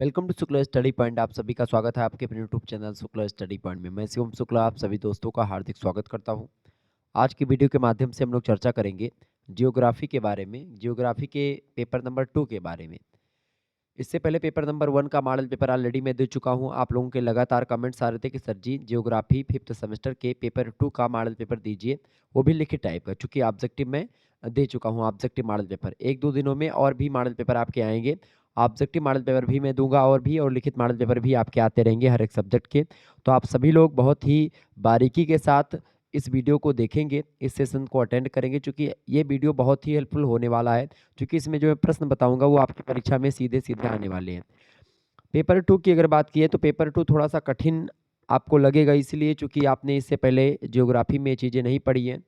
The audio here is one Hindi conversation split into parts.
Welcome to Shukla study point. आप सभी का स्वागत है आपके अपने YouTube channel Shukla study point में। मैं शिवम शुक्ला आप सभी दोस्तों का हार्दिक स्वागत करता हूं। आज की वीडियो के माध्यम से हम लोग चर्चा करेंगे जियोग्राफी के बारे में, जियोग्राफी के पेपर नंबर 2 के बारे में। इससे पहले पेपर नंबर 1 का मॉडल पेपर ऑलरेडी मैं दे चुका हूं। आप लोगों के लगातार कमेंट्स आ रहे थे कि सर जी जियोग्राफी 5th सेमेस्टर के पेपर 2 का मॉडल पेपर दीजिए, वो भी लिखित टाइप का, चूंकि ऑब्जेक्टिव में दे चुका हूं ऑब्जेक्टिव मॉडल पेपर। 1-2 दिनों में और भी मॉडल पेपर आपके आएंगे। ऑब्जेक्टिव मॉडल पेपर भी मैं दूंगा और लिखित मॉडल पेपर भी आपके आते रहेंगे हर एक सब्जेक्ट के। तो आप सभी लोग बहुत ही बारीकी के साथ इस वीडियो को देखेंगे, इस सेशन को अटेंड करेंगे, क्योंकि ये वीडियो बहुत ही हेल्पफुल होने वाला है। क्योंकि इसमें जो मैं प्रश्न बताऊंगा वो आपकी परीक्षा में सीधे सीधे आने वाले हैं। पेपर 2 की अगर बात की है तो पेपर 2 थोड़ा सा कठिन आपको लगेगा, इसलिए चूंकि आपने इससे पहले जियोग्राफी में ये चीज़ें नहीं पढ़ी हैं।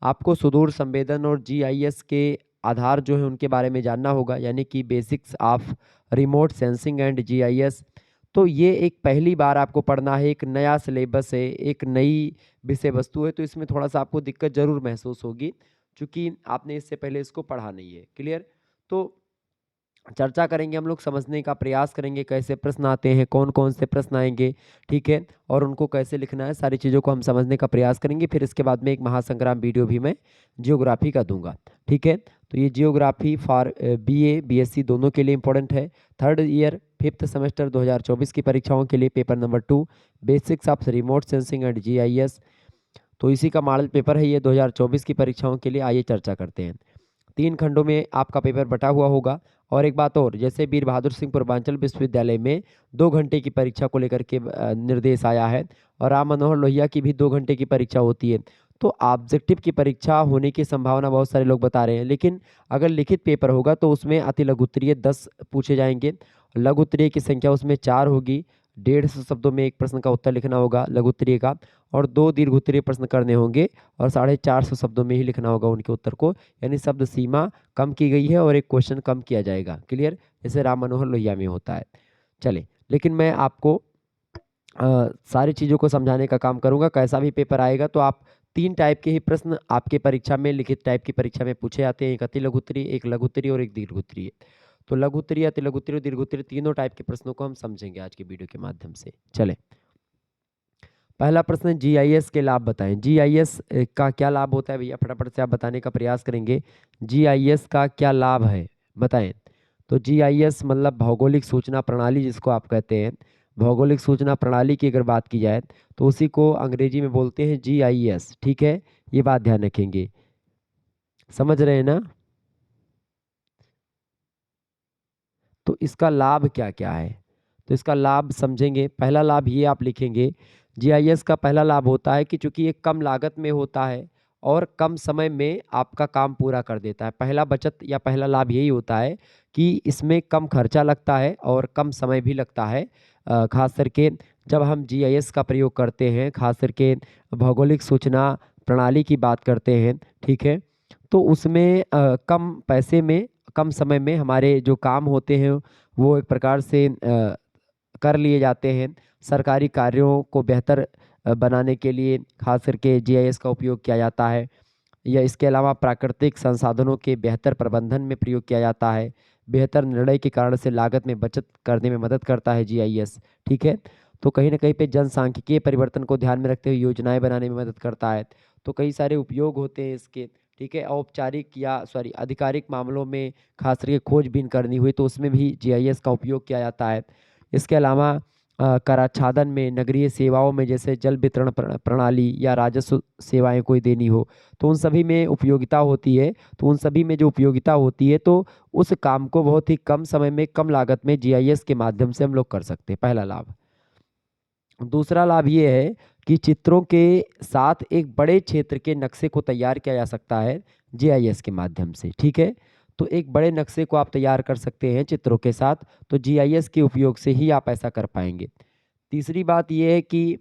आपको सुदूर संवेदन और जीआईएस के आधार जो है उनके बारे में जानना होगा, यानी कि basics of remote sensing and GIS. तो ये एक पहली बार आपको पढ़ना है, एक नया सिलेबस है, एक नई विषय वस्तु है, तो इसमें थोड़ा सा आपको दिक्कत जरूर महसूस होगी, क्योंकि आपने इससे पहले इसको पढ़ा नहीं है। क्लियर? तो चर्चा करेंगे, हम लोग समझने का प्रयास करेंगे कैसे प्रश्न आते हैं, कौन कौन से प्रश्न आएंगे, ठीक है, और उनको कैसे लिखना है, सारी चीज़ों को हम समझने का प्रयास करेंगे। फिर इसके बाद में एक महासंग्राम वीडियो भी मैं जियोग्राफी का दूंगा, ठीक है। तो ये जियोग्राफी फॉर बीए बीएससी दोनों के लिए इंपॉर्टेंट है। थर्ड ईयर 5th सेमेस्टर 2024 की परीक्षाओं के लिए paper number 2 basics of remote sensing and GIS, तो इसी का मॉडल पेपर है ये 2024 की परीक्षाओं के लिए। आइए चर्चा करते हैं। 3 खंडों में आपका पेपर बटा हुआ होगा। और एक बात और, जैसे वीर बहादुर सिंह पूर्वांचल विश्वविद्यालय में 2 घंटे की परीक्षा को लेकर के निर्देश आया है, और राम मनोहर लोहिया की भी 2 घंटे की परीक्षा होती है। तो ऑब्जेक्टिव की परीक्षा होने की संभावना बहुत सारे लोग बता रहे हैं, लेकिन अगर लिखित पेपर होगा तो उसमें अति लघु उत्तरीय 10 पूछे जाएंगे। लघु उत्तरीय की संख्या उसमें 4 होगी। 150 शब्दों में एक प्रश्न का उत्तर लिखना होगा लघु उत्तरीय का, और 2 दीर्घ उत्तरीय प्रश्न करने होंगे, और 450 शब्दों में ही लिखना होगा उनके उत्तर को। यानी शब्द सीमा कम की गई है और एक क्वेश्चन कम किया जाएगा। क्लियर? जैसे राम मनोहर लोहिया में होता है। चले, लेकिन मैं आपको सारी चीज़ों को समझाने का काम करूंगा। कैसा भी पेपर आएगा तो आप 3 टाइप के ही प्रश्न आपके परीक्षा में, लिखित टाइप की परीक्षा में पूछे जाते हैं। एक अति लघु उत्तरीय, एक लघु उत्तरीय और एक दीर्घ उत्तरीय। तो लघु उत्तरीय, अति लघु उत्तरीय और दीर्घ उत्तरीय तीनों टाइप के प्रश्नों को हम समझेंगे आज की वीडियो के माध्यम से। चले, पहला प्रश्न है जीआईएस के लाभ बताएं। जीआईएस का क्या लाभ होता है भैया, फटाफट से आप बताने का प्रयास करेंगे। जीआईएस का क्या लाभ है बताएं। तो जीआईएस मतलब भौगोलिक सूचना प्रणाली जिसको आप कहते हैं। भौगोलिक सूचना प्रणाली की अगर बात की जाए तो उसी को अंग्रेजी में बोलते हैं जीआईएस, ठीक है। ये बात ध्यान रखेंगे, समझ रहे हैं ना। तो इसका लाभ क्या क्या है, तो इसका लाभ समझेंगे। पहला लाभ ये आप लिखेंगे, जीआईएस का पहला लाभ होता है कि चूंकि ये कम लागत में होता है और कम समय में आपका काम पूरा कर देता है। पहला बचत या पहला लाभ यही होता है कि इसमें कम खर्चा लगता है और कम समय भी लगता है। खास करके जब हम जीआईएस का प्रयोग करते हैं, खास करके भौगोलिक सूचना प्रणाली की बात करते हैं, ठीक है, तो उसमें कम पैसे में कम समय में हमारे जो काम होते हैं वो एक प्रकार से कर लिए जाते हैं। सरकारी कार्यों को बेहतर बनाने के लिए खास करके जीआईएस का उपयोग किया जाता है, या इसके अलावा प्राकृतिक संसाधनों के बेहतर प्रबंधन में प्रयोग किया जाता है। बेहतर निर्णय के कारण से लागत में बचत करने में मदद करता है जीआईएस, ठीक है। तो कहीं ना कहीं पे जनसांख्यिकीय परिवर्तन को ध्यान में रखते हुए योजनाएं बनाने में मदद करता है। तो कई सारे उपयोग होते हैं इसके, ठीक है। औपचारिक या सॉरी आधिकारिक मामलों में खास करके खोजबीन करनी हुई तो उसमें भी जीआईएस का उपयोग किया जाता है। इसके अलावा कराच्छादन में, नगरीय सेवाओं में, जैसे जल वितरण प्रणाली या राजस्व सेवाएं कोई देनी हो तो उन सभी में उपयोगिता होती है। तो उन सभी में जो उपयोगिता होती है तो उस काम को बहुत ही कम समय में कम लागत में जीआईएस के माध्यम से हम लोग कर सकते हैं, पहला लाभ। दूसरा लाभ ये है कि चित्रों के साथ एक बड़े क्षेत्र के नक्शे को तैयार किया जा सकता है जीआईएस के माध्यम से, ठीक है। तो एक बड़े नक्शे को आप तैयार कर सकते हैं चित्रों के साथ, तो जीआईएस के उपयोग से ही आप ऐसा कर पाएंगे। तीसरी बात यह है कि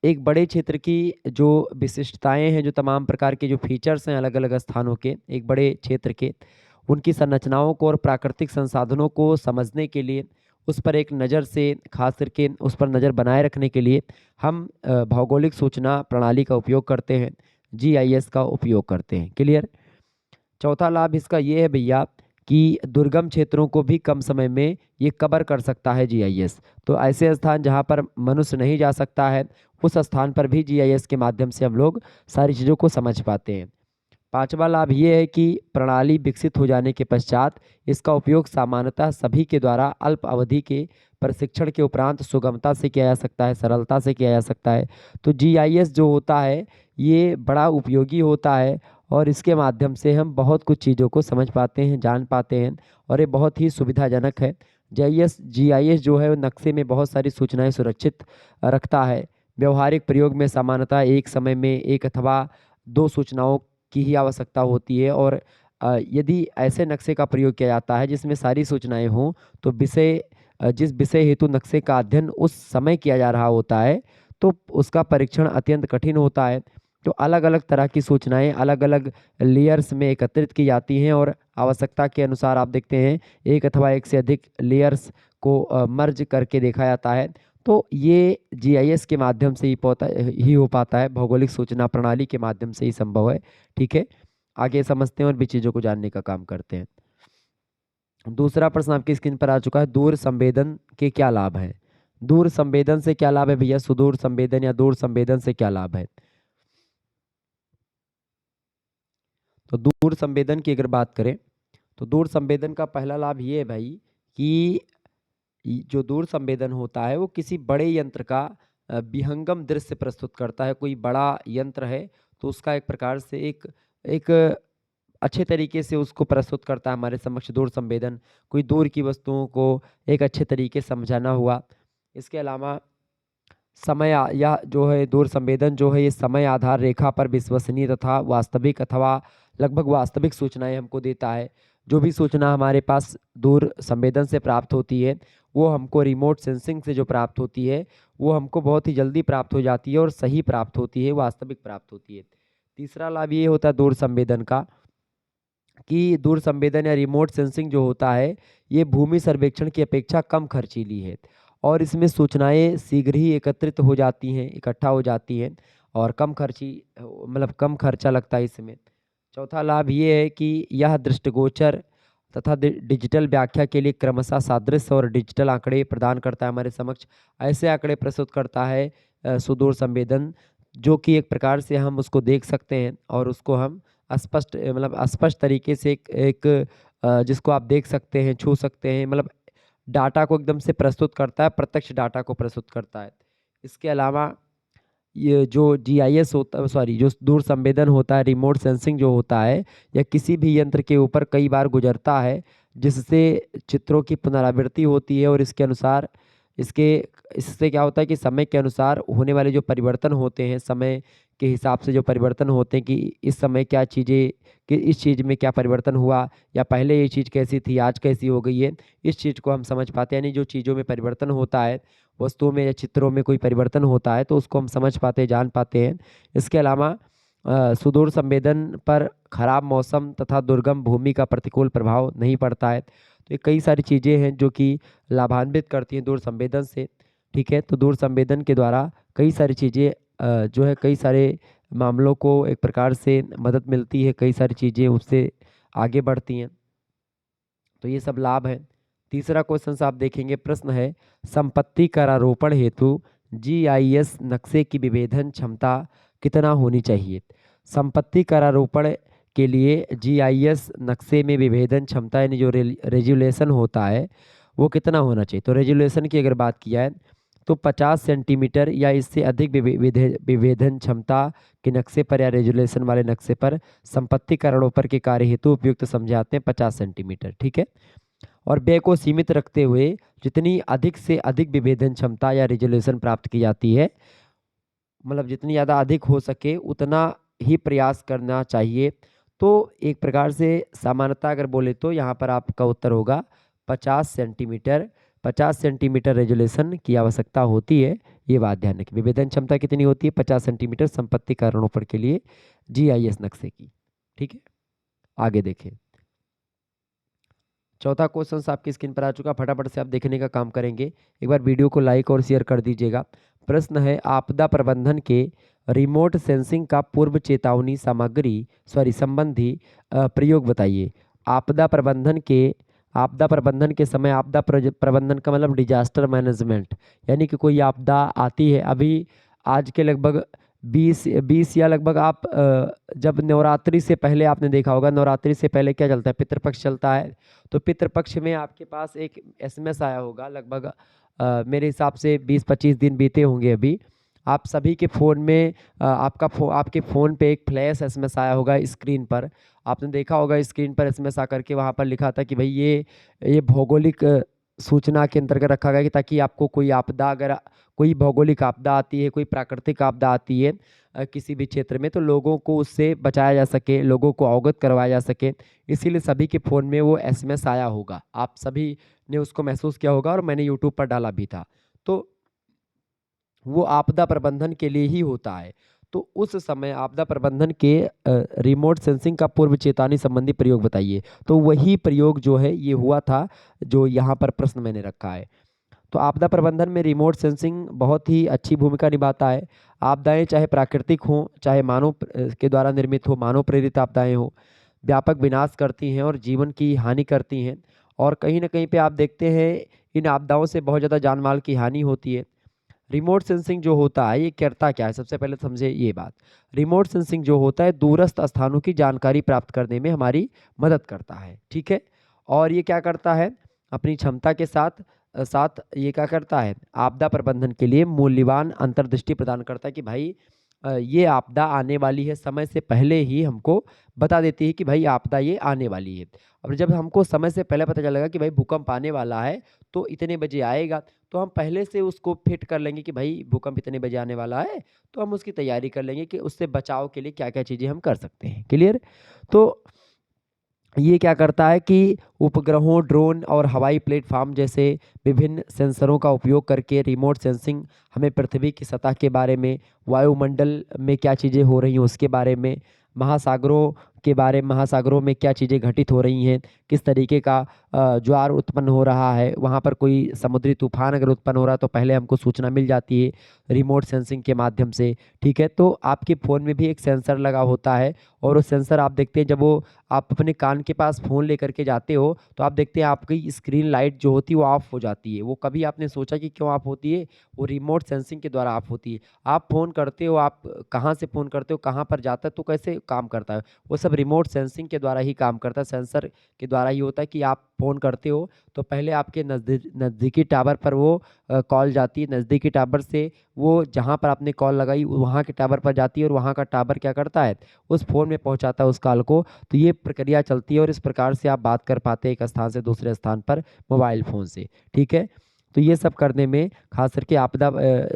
एक बड़े क्षेत्र की जो विशिष्टताएं हैं, जो तमाम प्रकार के जो फीचर्स हैं अलग अलग स्थानों के, एक बड़े क्षेत्र के, उनकी संरचनाओं को और प्राकृतिक संसाधनों को समझने के लिए, उस पर एक नज़र से खास करके उस पर नज़र बनाए रखने के लिए हम भौगोलिक सूचना प्रणाली का उपयोग करते हैं, जीआईएस का उपयोग करते हैं। क्लियर? चौथा लाभ इसका ये है भैया कि दुर्गम क्षेत्रों को भी कम समय में ये कवर कर सकता है जीआईएस। तो ऐसे स्थान जहाँ पर मनुष्य नहीं जा सकता है, उस स्थान पर भी जीआईएस के माध्यम से हम लोग सारी चीज़ों को समझ पाते हैं। पांचवा लाभ ये है कि प्रणाली विकसित हो जाने के पश्चात इसका उपयोग सामान्यतः सभी के द्वारा अल्प अवधि के प्रशिक्षण के उपरांत सुगमता से किया जा सकता है, सरलता से किया जा सकता है। तो जीआईएस जो होता है ये बड़ा उपयोगी होता है और इसके माध्यम से हम बहुत कुछ चीज़ों को समझ पाते हैं, जान पाते हैं और ये बहुत ही सुविधाजनक है। जीआईएस जो है वो नक्शे में बहुत सारी सूचनाएं सुरक्षित रखता है। व्यवहारिक प्रयोग में सामान्यतः एक समय में एक अथवा दो सूचनाओं की ही आवश्यकता होती है और यदि ऐसे नक्शे का प्रयोग किया जाता है जिसमें सारी सूचनाएं हों तो जिस विषय हेतु नक्शे का अध्ययन उस समय किया जा रहा होता है तो उसका परीक्षण अत्यंत कठिन होता है। तो अलग अलग तरह की सूचनाएं अलग अलग लेयर्स में एकत्रित की जाती हैं और आवश्यकता के अनुसार आप देखते हैं एक अथवा एक से अधिक लेयर्स को मर्ज करके देखा जाता है। तो ये जीआईएस के माध्यम से ही हो पाता है, भौगोलिक सूचना प्रणाली के माध्यम से ही संभव है। ठीक है, आगे समझते हैं और भी चीज़ों को जानने का काम करते हैं। दूसरा प्रश्न आपकी स्क्रीन पर आ चुका है, दूर संवेदन के क्या लाभ हैं? दूर संवेदन से क्या लाभ है भैया? सुदूर संवेदन या दूर संवेदन से क्या लाभ है? तो दूर संवेदन की अगर बात करें तो दूर संवेदन का पहला लाभ ये है भाई कि जो दूर संवेदन होता है वो किसी बड़े यंत्र का विहंगम दृश्य प्रस्तुत करता है। कोई बड़ा यंत्र है तो उसका एक प्रकार से एक एक अच्छे तरीके से उसको प्रस्तुत करता है हमारे समक्ष दूर संवेदन। कोई दूर की वस्तुओं को एक अच्छे तरीके से समझाना हुआ। इसके अलावा या जो है दूर संवेदन जो है ये समय आधार रेखा पर विश्वसनीय तथा वास्तविक अथवा लगभग वास्तविक सूचनाएं हमको देता है। जो भी सूचना हमारे पास दूर संवेदन से प्राप्त होती है वो हमको रिमोट सेंसिंग से जो प्राप्त होती है वो हमको बहुत ही जल्दी प्राप्त हो जाती है और सही प्राप्त होती है, वास्तविक प्राप्त होती है। तीसरा लाभ ये होता है दूर संवेदन का कि दूर संवेदन या रिमोट सेंसिंग जो होता है ये भूमि सर्वेक्षण की अपेक्षा कम खर्चीली है और इसमें सूचनाएं शीघ्र ही एकत्रित हो जाती हैं, इकट्ठा हो जाती हैं और कम खर्चा लगता है इसमें। चौथा लाभ ये है कि यह दृष्टिगोचर तथा डिजिटल व्याख्या के लिए क्रमशः सादृश्य और डिजिटल आंकड़े प्रदान करता है हमारे समक्ष। ऐसे आंकड़े प्रस्तुत करता है सुदूर संवेदन जो कि एक प्रकार से हम उसको देख सकते हैं और उसको हम स्पष्ट तरीके से जिसको आप देख सकते हैं, छू सकते हैं, डाटा को एकदम से प्रस्तुत करता है, प्रत्यक्ष डाटा को प्रस्तुत करता है। इसके अलावा ये जो जीआईएस होता सॉरी जो दूर संवेदन होता है, रिमोट सेंसिंग जो होता है या किसी भी यंत्र के ऊपर कई बार गुजरता है जिससे चित्रों की पुनरावृत्ति होती है और इसके इससे क्या होता है कि समय के अनुसार होने वाले जो परिवर्तन होते हैं, समय के हिसाब से जो परिवर्तन होते हैं कि इस समय कि इस चीज़ में क्या परिवर्तन हुआ या पहले ये चीज़ कैसी थी आज कैसी हो गई है, इस चीज़ को हम समझ पाते हैं। यानी जो चीज़ों में परिवर्तन होता है, वस्तुओं में या चित्रों में कोई परिवर्तन होता है तो उसको हम समझ पाते हैं, जान पाते हैं। इसके अलावा सुदूर संवेदन पर खराब मौसम तथा दुर्गम भूमि का प्रतिकूल प्रभाव नहीं पड़ता है। तो ये कई सारी चीज़ें हैं जो कि लाभान्वित करती हैं दूर संवेदन से। ठीक है, तो दूर संवेदन के द्वारा कई सारी चीज़ें जो है कई सारे मामलों को एक प्रकार से मदद मिलती है, कई सारी चीज़ें उससे आगे बढ़ती हैं। तो ये सब लाभ हैं। तीसरा क्वेश्चन आप देखेंगे, प्रश्न है संपत्ति करारोपण हेतु जीआईएस नक्शे की विभेदन क्षमता कितना होनी चाहिए? संपत्ति करारोपण के लिए जीआईएस नक्शे में विभेदन क्षमता यानी जो रेजुलेशन होता है वो कितना होना चाहिए? तो रेजुलेशन की अगर बात किया है तो 50 सेंटीमीटर या इससे अधिक विभेदन क्षमता के नक्शे पर या रेजुलेशन वाले नक्शे पर संपत्ति करारोपण के कार्य हेतु उपयुक्त समझे जाते हैं 50 सेंटीमीटर। ठीक है, और व्यय को सीमित रखते हुए जितनी अधिक से अधिक विभेदन क्षमता या रेजुलेशन प्राप्त की जाती है, जितनी ज़्यादा अधिक हो सके उतना ही प्रयास करना चाहिए। तो एक प्रकार से सामान्यतः अगर बोले तो यहाँ पर आपका उत्तर होगा 50 सेंटीमीटर। 50 सेंटीमीटर रेजुलेशन की आवश्यकता होती है, ये बात ध्यान रखिए। विभेदन क्षमता कितनी होती है? 50 सेंटीमीटर संपत्ति कारणोपण के लिए जीआईएस नक्शे की। ठीक है, आगे देखें। चौथा क्वेश्चन आपकी स्क्रीन पर आ चुका, फटाफट से आप देखने का काम करेंगे। एक बार वीडियो को लाइक और शेयर कर दीजिएगा। प्रश्न है आपदा प्रबंधन के रिमोट सेंसिंग का पूर्व चेतावनी संबंधी प्रयोग बताइए। आपदा प्रबंधन के समय प्रबंधन का मतलब डिजास्टर मैनेजमेंट, यानी कि कोई आपदा आती है। अभी आज के लगभग 20 या लगभग आप जब नवरात्रि से पहले आपने देखा होगा, नवरात्रि से पहले क्या चलता है, पितृपक्ष चलता है। तो पितृपक्ष में आपके पास एक एसएमएस आया होगा, लगभग मेरे हिसाब से 20-25 दिन बीते होंगे अभी। आप सभी के फ़ोन में आपके फ़ोन पे एक फ्लैश एसएमएस आया होगा स्क्रीन पर। आपने देखा होगा स्क्रीन पर एसएमएस आकर के वहाँ पर लिखा था कि भाई ये भौगोलिक सूचना के अंतर्गत रखा गया कि ताकि आपको कोई भौगोलिक आपदा आती है, कोई प्राकृतिक आपदा आती है किसी भी क्षेत्र में, तो लोगों को उससे बचाया जा सके, लोगों को अवगत करवाया जा सके। इसीलिए सभी के फ़ोन में वो एसएमएस आया होगा। आप सभी ने उसको महसूस किया होगा और मैंने यूट्यूब पर डाला भी था। तो वो आपदा प्रबंधन के लिए ही होता है। तो उस समय आपदा प्रबंधन के रिमोट सेंसिंग का पूर्व चेतावनी संबंधी प्रयोग बताइए। तो वही प्रयोग जो है ये हुआ था, जो यहाँ पर प्रश्न मैंने रखा है। तो आपदा प्रबंधन में रिमोट सेंसिंग बहुत ही अच्छी भूमिका निभाता है। आपदाएं चाहे प्राकृतिक हों, चाहे के द्वारा निर्मित हो, मानव प्रेरित आपदाएं हों, व्यापक विनाश करती हैं और जीवन की हानि करती हैं। और कहीं न कहीं पे आप देखते हैं इन आपदाओं से बहुत ज़्यादा जान माल की हानि होती है। रिमोट सेंसिंग जो होता है ये करता क्या है, सबसे पहले समझे ये बात। रिमोट सेंसिंग जो होता है दूरस्थ स्थानों की जानकारी प्राप्त करने में हमारी मदद करता है, ठीक है। और ये क्या करता है, अपनी क्षमता के साथ ये क्या करता है, आपदा प्रबंधन के लिए मूल्यवान अंतर्दृष्टि प्रदान करता है कि भाई ये आपदा आने वाली है, समय से पहले ही हमको बता देती है कि भाई आपदा ये आने वाली है। अब जब हमको समय से पहले पता चलेगा कि भाई भूकंप आने वाला है तो इतने बजे आएगा, तो हम पहले से उसको फिट कर लेंगे कि भाई भूकंप इतने बजे आने वाला है, तो हम उसकी तैयारी कर लेंगे कि उससे बचाव के लिए क्या-क्या चीज़ें हम कर सकते हैं। क्लियर? तो ये क्या करता है कि उपग्रहों, ड्रोन और हवाई प्लेटफ़ॉर्म जैसे विभिन्न सेंसरों का उपयोग करके रिमोट सेंसिंग हमें पृथ्वी की सतह के बारे में, वायुमंडल में क्या चीज़ें हो रही हैं उसके बारे में, महासागरों में क्या चीज़ें घटित हो रही हैं, किस तरीके का ज्वार उत्पन्न हो रहा है, वहाँ पर कोई समुद्री तूफ़ान अगर उत्पन्न हो रहा है तो पहले हमको सूचना मिल जाती है रिमोट सेंसिंग के माध्यम से, ठीक है। तो आपके फ़ोन में भी एक सेंसर लगा होता है और वो सेंसर आप देखते हैं जब वो आप अपने कान के पास फ़ोन लेकर के जाते हो, तो आप देखते हैं आपकी स्क्रीन लाइट जो होती है वो ऑफ हो जाती है। वो कभी आपने सोचा कि क्यों ऑफ होती है? वो रिमोट सेंसिंग के द्वारा ऑफ होती है। आप फ़ोन करते हो, आप कहाँ से फ़ोन करते हो, कहाँ पर जाता है, तो कैसे काम करता है? वो सब रिमोट सेंसिंग के द्वारा ही काम करता है, सेंसर के द्वारा ही होता है कि आप फ़ोन करते हो, तो पहले आपके नज़दीकी टावर पर वो कॉल जाती है, नज़दीकी टावर से वो जहाँ पर आपने कॉल लगाई वहाँ के टावर पर जाती है और वहाँ का टावर क्या करता है, उस फ़ोन में पहुँचाता है उस कॉल को। तो ये प्रक्रिया चलती है और इस प्रकार से आप बात कर पाते हैं एक स्थान से दूसरे स्थान पर मोबाइल फ़ोन से, ठीक है। तो ये सब करने में खास करके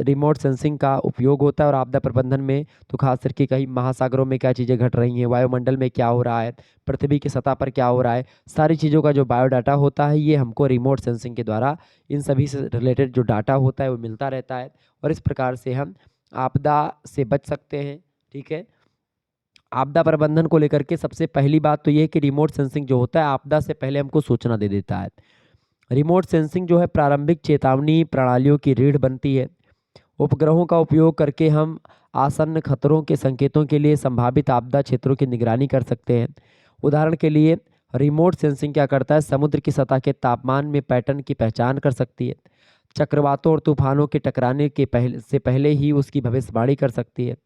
रिमोट सेंसिंग का उपयोग होता है और आपदा प्रबंधन में तो खास करके कहीं महासागरों में क्या चीज़ें घट रही हैं, वायुमंडल में क्या हो रहा है, पृथ्वी की सतह पर क्या हो रहा है, सारी चीज़ों का जो बायोडाटा होता है ये हमको रिमोट सेंसिंग के द्वारा इन सभी से रिलेटेड जो डाटा होता है वो मिलता रहता है और इस प्रकार से हम आपदा से बच सकते हैं, ठीक है। आपदा प्रबंधन को लेकर के सबसे पहली बात तो ये है कि रिमोट सेंसिंग जो होता है आपदा से पहले हमको सूचना दे देता है। रिमोट सेंसिंग जो है प्रारंभिक चेतावनी प्रणालियों की रीढ़ बनती है। उपग्रहों का उपयोग करके हम आसन्न खतरों के संकेतों के लिए संभावित आपदा क्षेत्रों की निगरानी कर सकते हैं। उदाहरण के लिए रिमोट सेंसिंग क्या करता है, समुद्र की सतह के तापमान में पैटर्न की पहचान कर सकती है। चक्रवातों और तूफानों के टकराने के पहले ही उसकी भविष्यवाणी कर सकती है।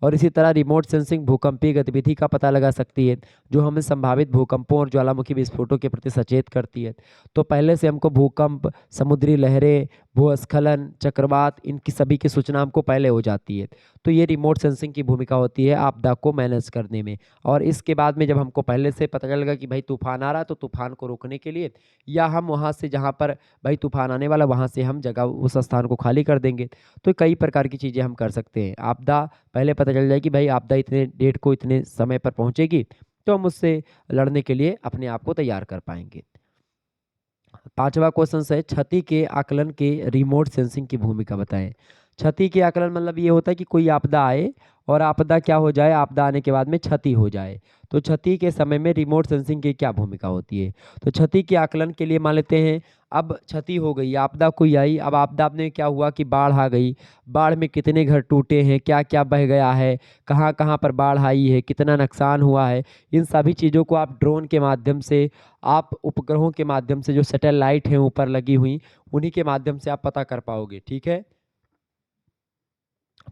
और इसी तरह रिमोट सेंसिंग भूकंपीय गतिविधि का पता लगा सकती है, जो हमें संभावित भूकंपों और ज्वालामुखी विस्फोटों के प्रति सचेत करती है। तो पहले से हमको भूकंप, समुद्री लहरें, भूस्खलन, चक्रवात इनकी सभी की सूचना हमको पहले हो जाती है। तो ये रिमोट सेंसिंग की भूमिका होती है आपदा को मैनेज करने में। और इसके बाद में जब हमको पहले से पता चलेगा कि भाई तूफान आ रहा है तो तूफान को रोकने के लिए या हम वहाँ से जहाँ पर भाई तूफान आने वाला वहाँ से हम जगह उस स्थान को खाली कर देंगे। तो कई प्रकार की चीज़ें हम कर सकते हैं। आपदा पहले पता चल जाए कि भाई आपदा इतने डेट को इतने समय पर पहुँचेगी, तो हम उससे लड़ने के लिए अपने आप को तैयार कर पाएँगे। 5वां क्वेश्चन है क्षति के आकलन के रिमोट सेंसिंग की भूमिका बताएं। क्षति के आकलन मतलब ये होता है कि कोई आपदा आए और आपदा क्या हो जाए, आपदा आने के बाद में क्षति हो जाए। तो क्षति के समय में रिमोट सेंसिंग की क्या भूमिका होती है। तो क्षति के आकलन के लिए मान लेते हैं अब क्षति हो गई, आपदा कोई आई, अब आपदा में क्या हुआ कि बाढ़ आ गई, बाढ़ में कितने घर टूटे हैं, क्या क्या बह गया है, कहाँ कहाँ पर बाढ़ आई है, कितना नुकसान हुआ है, इन सभी चीज़ों को आप ड्रोन के माध्यम से, आप उपग्रहों के माध्यम से, जो सैटेलाइट हैं ऊपर लगी हुई, उन्हीं के माध्यम से आप पता कर पाओगे। ठीक है,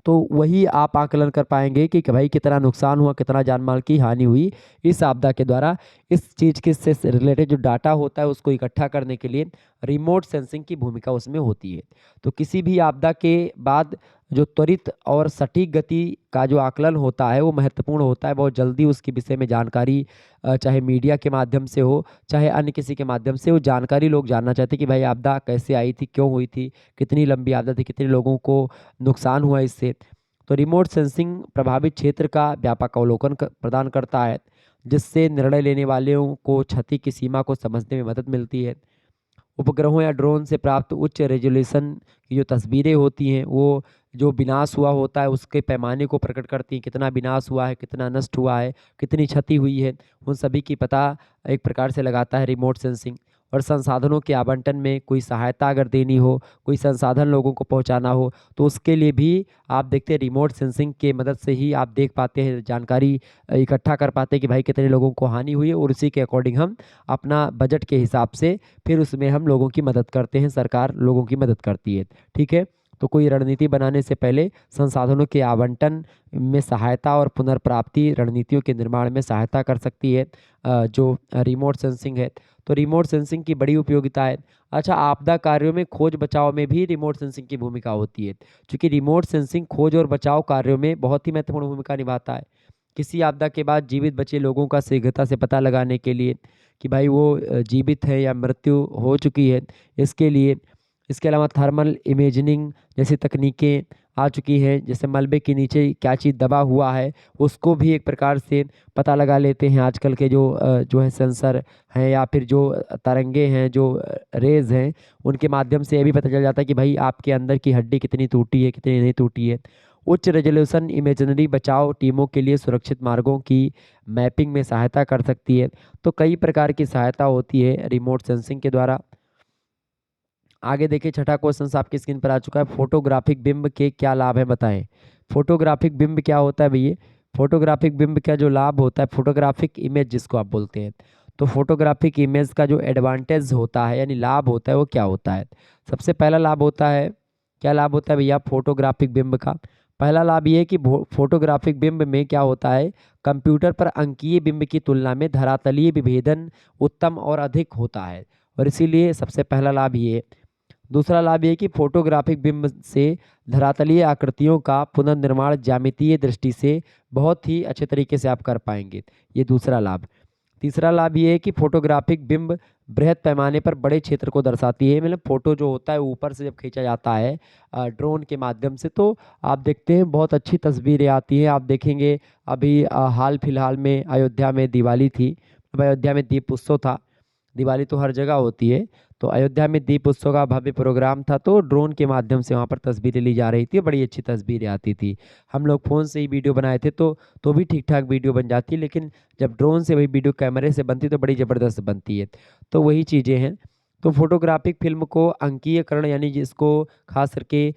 तो वही आप आकलन कर पाएंगे कि भाई कितना नुकसान हुआ, कितना जान माल की हानि हुई इस आपदा के द्वारा। इस चीज़ के से रिलेटेड जो डाटा होता है उसको इकट्ठा करने के लिए रिमोट सेंसिंग की भूमिका उसमें होती है। तो किसी भी आपदा के बाद जो त्वरित और सटीक गति का जो आकलन होता है वो महत्वपूर्ण होता है। बहुत जल्दी उसके विषय में जानकारी, चाहे मीडिया के माध्यम से हो, चाहे अन्य किसी के माध्यम से, वो जानकारी लोग जानना चाहते हैं कि भाई आपदा कैसे आई थी, क्यों हुई थी, कितनी लंबी आपदा थी, कितने लोगों को नुकसान हुआ इससे। तो रिमोट सेंसिंग प्रभावित क्षेत्र का व्यापक अवलोकन प्रदान करता है, जिससे निर्णय लेने वालों को क्षति की सीमा को समझने में मदद मिलती है। उपग्रहों या ड्रोन से प्राप्त उच्च रेजोल्यूशन की जो तस्वीरें होती हैं वो जो विनाश हुआ होता है उसके पैमाने को प्रकट करती हैं, कितना विनाश हुआ है, कितना नष्ट हुआ है, कितनी क्षति हुई है, उन सभी की पता एक प्रकार से लगाता है रिमोट सेंसिंग। और संसाधनों के आवंटन में कोई सहायता अगर देनी हो, कोई संसाधन लोगों को पहुंचाना हो, तो उसके लिए भी आप देखते हैं रिमोट सेंसिंग के मदद से ही आप देख पाते हैं, जानकारी इकट्ठा कर पाते हैं कि भाई कितने लोगों को हानि हुई है, और उसी के अकॉर्डिंग हम अपना बजट के हिसाब से फिर उसमें हम लोगों की मदद करते हैं, सरकार लोगों की मदद करती है। ठीक है, तो कोई रणनीति बनाने से पहले संसाधनों के आवंटन में सहायता और पुनर्प्राप्ति रणनीतियों के निर्माण में सहायता कर सकती है जो रिमोट सेंसिंग है। तो रिमोट सेंसिंग की बड़ी उपयोगिता है। अच्छा, आपदा कार्यों में खोज बचाव में भी रिमोट सेंसिंग की भूमिका होती है, क्योंकि रिमोट सेंसिंग खोज और बचाव कार्यों में बहुत ही महत्वपूर्ण भूमिका निभाता है। किसी आपदा के बाद जीवित बचे लोगों का शीघ्रता से पता लगाने के लिए कि भाई वो जीवित है या मृत्यु हो चुकी है, इसके लिए। इसके अलावा थर्मल इमेजिंग जैसी तकनीकें आ चुकी हैं, जैसे मलबे के नीचे क्या चीज़ दबा हुआ है उसको भी एक प्रकार से पता लगा लेते हैं आजकल के जो है सेंसर हैं, या फिर जो तरंगे हैं, जो रेज हैं, उनके माध्यम से ये भी पता चल जाता है कि भाई आपके अंदर की हड्डी कितनी टूटी है, कितनी नहीं टूटी है। उच्च रेजोल्यूशन इमेजनरी बचाव टीमों के लिए सुरक्षित मार्गों की मैपिंग में सहायता कर सकती है। तो कई प्रकार की सहायता होती है रिमोट सेंसिंग के द्वारा। आगे देखिए, छठा क्वेश्चन आपकी स्क्रीन पर आ चुका है, फोटोग्राफिक बिंब के क्या लाभ है बताएं। फोटोग्राफिक बिंब क्या होता है भैया? फोटोग्राफिक बिंब का जो लाभ होता है, फोटोग्राफिक इमेज जिसको आप बोलते हैं, तो फोटोग्राफिक इमेज का जो एडवांटेज होता है यानी लाभ होता है वो क्या होता है? सबसे पहला लाभ होता है, क्या लाभ होता है भैया फोटोग्राफिक बिंब का? पहला लाभ ये है कि फोटोग्राफिक बिंब में क्या होता है, कंप्यूटर पर अंकीय बिंब की तुलना में धरातलीय विभेदन उत्तम और अधिक होता है, और इसीलिए सबसे पहला लाभ ये है। दूसरा लाभ ये है कि फोटोग्राफिक बिंब से धरातलीय आकृतियों का पुनर्निर्माण ज्यामितीय दृष्टि से बहुत ही अच्छे तरीके से आप कर पाएंगे, ये दूसरा लाभ। तीसरा लाभ ये है कि फोटोग्राफिक बिंब बृहद पैमाने पर बड़े क्षेत्र को दर्शाती है, मतलब फोटो जो होता है ऊपर से जब खींचा जाता है ड्रोन के माध्यम से, तो आप देखते हैं बहुत अच्छी तस्वीरें आती हैं। आप देखेंगे अभी हाल फिलहाल में अयोध्या में दिवाली थी, अब अयोध्या में दीप उत्सव था, दिवाली तो हर जगह होती है, तो अयोध्या में दीप उत्सव का भव्य प्रोग्राम था, तो ड्रोन के माध्यम से वहाँ पर तस्वीरें ली जा रही थी, बड़ी अच्छी तस्वीरें आती थी। हम लोग फ़ोन से ही वीडियो बनाए थे तो भी ठीक ठाक वीडियो बन जाती, लेकिन जब ड्रोन से वही वीडियो कैमरे से बनती तो बड़ी ज़बरदस्त बनती है। तो वही चीज़ें हैं। तो फोटोग्राफिक फिल्म को अंकीयकरण यानी जिसको खास करके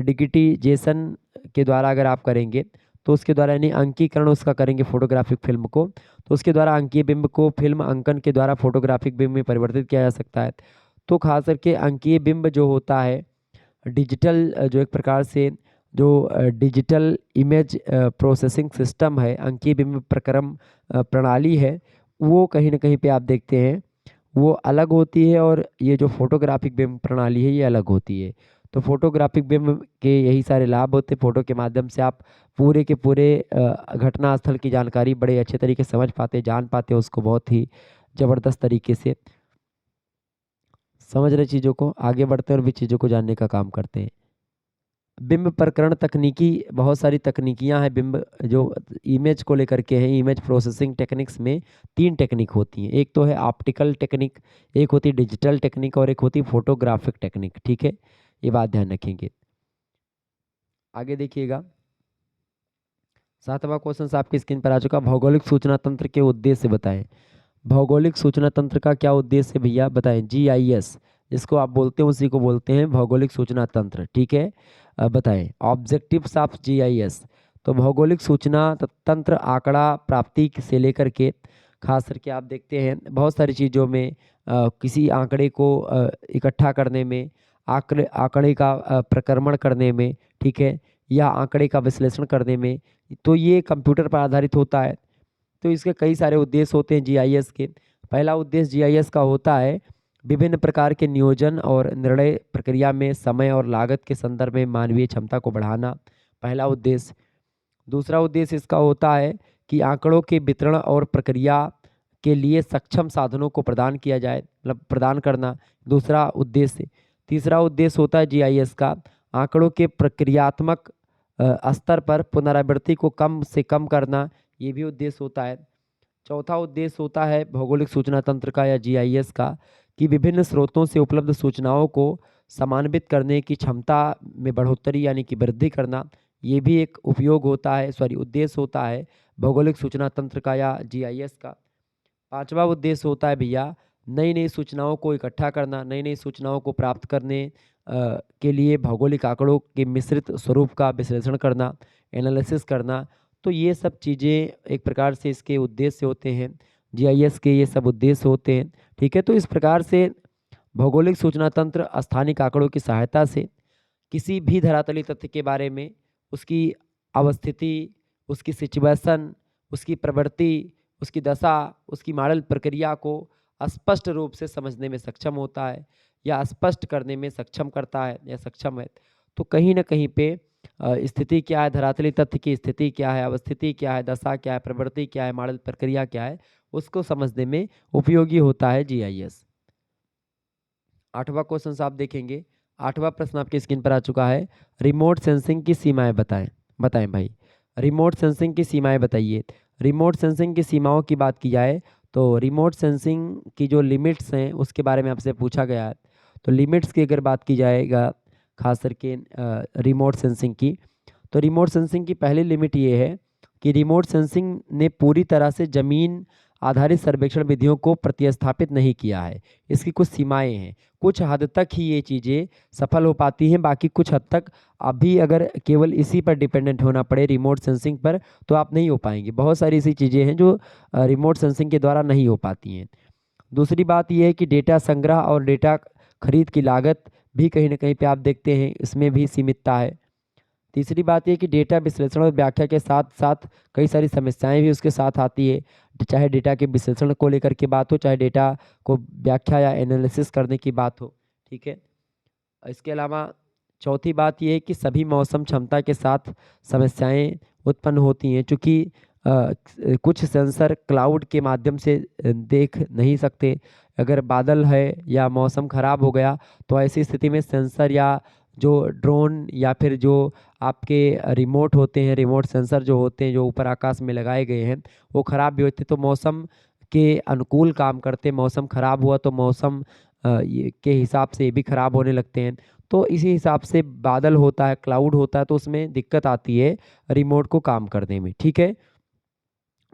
डिगिटिजेशन के द्वारा अगर आप करेंगे, तो उसके द्वारा यानी अंकीकरण उसका करेंगे फोटोग्राफिक फिल्म को, तो उसके द्वारा अंकीय बिंब को फिल्म अंकन के द्वारा फोटोग्राफिक बिंब में परिवर्तित किया जा सकता है। तो खास करके अंकीय बिंब जो होता है डिजिटल, जो एक प्रकार से जो डिजिटल इमेज प्रोसेसिंग सिस्टम है, अंकीय बिंब प्रक्रम प्रणाली है, वो कहीं ना कहीं पे आप देखते हैं वो अलग होती है, और ये जो फोटोग्राफिक बिंब प्रणाली है ये अलग होती है। तो फोटोग्राफिक बिंब के यही सारे लाभ होते हैं, फोटो के माध्यम से आप पूरे के पूरे घटना स्थल की जानकारी बड़े अच्छे तरीके से समझ पाते, जान पाते हैं उसको बहुत ही ज़बरदस्त तरीके से। समझ रहे चीज़ों को, आगे बढ़ते हैं और भी चीज़ों को जानने का काम करते हैं। बिंब प्रकरण तकनीकी, बहुत सारी तकनीकियां हैं बिंब जो इमेज को लेकर के हैं। इमेज प्रोसेसिंग टेक्निक्स में तीन टेक्निक होती हैं, एक तो है ऑप्टिकल टेक्निक, एक होती है डिजिटल टेक्निक, और एक होती है फोटोग्राफिक टेक्निक। ठीक है, ये बात ध्यान रखेंगे। आगे देखिएगा, सातवां क्वेश्चन आपकी स्क्रीन पर आ चुका, भौगोलिक सूचना तंत्र के उद्देश्य बताएं। भौगोलिक सूचना तंत्र का क्या उद्देश्य है भैया, बताएं। जीआईएस जिसको आप बोलते हैं उसी को बोलते हैं भौगोलिक सूचना तंत्र, ठीक है। बताएं ऑब्जेक्टिव्स ऑफ जीआईएस। तो भौगोलिक सूचना तंत्र आंकड़ा प्राप्ति से लेकर के खास करके आप देखते हैं बहुत सारी चीज़ों में किसी आंकड़े को इकट्ठा करने में, आंकड़े आंकड़े का प्रक्रमण करने में, ठीक है, या आंकड़े का विश्लेषण करने में, तो ये कंप्यूटर पर आधारित होता है। तो इसके कई सारे उद्देश्य होते हैं जीआईएस के। पहला उद्देश्य जीआईएस का होता है विभिन्न प्रकार के नियोजन और निर्णय प्रक्रिया में समय और लागत के संदर्भ में मानवीय क्षमता को बढ़ाना, पहला उद्देश्य। दूसरा उद्देश्य इसका होता है कि आंकड़ों के वितरण और प्रक्रिया के लिए सक्षम साधनों को प्रदान किया जाए, मतलब प्रदान करना, दूसरा उद्देश्य। तीसरा उद्देश्य होता है जीआईएस का आंकड़ों के प्रक्रियात्मक स्तर पर पुनरावृत्ति को कम से कम करना, ये भी उद्देश्य होता है। चौथा उद्देश्य होता है भौगोलिक सूचना तंत्र का या जीआईएस का कि विभिन्न स्रोतों से उपलब्ध सूचनाओं को समन्वित करने की क्षमता में बढ़ोतरी यानी कि वृद्धि करना, ये भी एक उपयोग होता है, उद्देश्य होता है भौगोलिक सूचना तंत्र का या जीआईएस का। पांचवा उद्देश्य होता है भैया नई नई सूचनाओं को इकट्ठा करना, नई नई सूचनाओं को प्राप्त करने के लिए भौगोलिक आंकड़ों के मिश्रित स्वरूप का विश्लेषण करना, एनालिसिस करना। तो ये सब चीज़ें एक प्रकार से इसके उद्देश्य होते हैं, जीआईएस के ये सब उद्देश्य होते हैं, ठीक है। तो इस प्रकार से भौगोलिक सूचना तंत्र स्थानिक आंकड़ों की सहायता से किसी भी धरातलीय तथ्य के बारे में, उसकी अवस्थिति, उसकी सिचुएशन, उसकी प्रवृत्ति, उसकी दशा, उसकी मॉडल प्रक्रिया को स्पष्ट रूप से समझने में सक्षम होता है या स्पष्ट करने में सक्षम करता है या सक्षम है। तो कहीं ना कहीं पे स्थिति क्या है, धरातलीय तथ्य की स्थिति क्या है, अवस्थिति क्या है, दशा क्या है, प्रवृत्ति क्या है, मॉडल प्रक्रिया क्या है, उसको समझने में उपयोगी होता है जीआईएस। आठवां क्वेश्चन आप देखेंगे, आठवां प्रश्न आपकी स्क्रीन पर आ चुका है। रिमोट सेंसिंग की सीमाएं बताएं। बताएं भाई, रिमोट सेंसिंग की सीमाएं बताइए। रिमोट सेंसिंग की सीमाओं की बात की जाए तो रिमोट सेंसिंग की जो लिमिट्स हैं उसके बारे में आपसे पूछा गया है। तो लिमिट्स की अगर बात की जाएगा खास करके रिमोट सेंसिंग की, तो रिमोट सेंसिंग की पहली लिमिट ये है कि रिमोट सेंसिंग ने पूरी तरह से जमीन आधारित सर्वेक्षण विधियों को प्रतिस्थापित नहीं किया है। इसकी कुछ सीमाएं हैं, कुछ हद तक ही ये चीज़ें सफल हो पाती हैं, बाकी कुछ हद तक अभी अगर केवल इसी पर डिपेंडेंट होना पड़े रिमोट सेंसिंग पर तो आप नहीं हो पाएंगे। बहुत सारी ऐसी चीज़ें हैं जो रिमोट सेंसिंग के द्वारा नहीं हो पाती हैं। दूसरी बात यह है कि डेटा संग्रह और डेटा खरीद की लागत भी कहीं ना कहीं पे आप देखते हैं इसमें भी सीमितता है। तीसरी बात यह कि डेटा विश्लेषण और व्याख्या के साथ साथ कई सारी समस्याएं भी उसके साथ आती है, चाहे डेटा के विश्लेषण को लेकर के बात हो, चाहे डेटा को व्याख्या या एनालिसिस करने की बात हो, ठीक है। इसके अलावा चौथी बात यह है कि सभी मौसम क्षमता के साथ समस्याएं उत्पन्न होती हैं, चूँकि कुछ सेंसर क्लाउड के माध्यम से देख नहीं सकते। अगर बादल है या मौसम ख़राब हो गया तो ऐसी स्थिति में सेंसर या जो ड्रोन या फिर जो आपके रिमोट होते हैं, रिमोट सेंसर जो होते हैं जो ऊपर आकाश में लगाए गए हैं, वो ख़राब भी होते तो मौसम के अनुकूल काम करते, मौसम ख़राब हुआ तो मौसम के हिसाब से ये भी ख़राब होने लगते हैं। तो इसी हिसाब से बादल होता है, क्लाउड होता है, तो उसमें दिक्कत आती है रिमोट को काम करने में, ठीक है।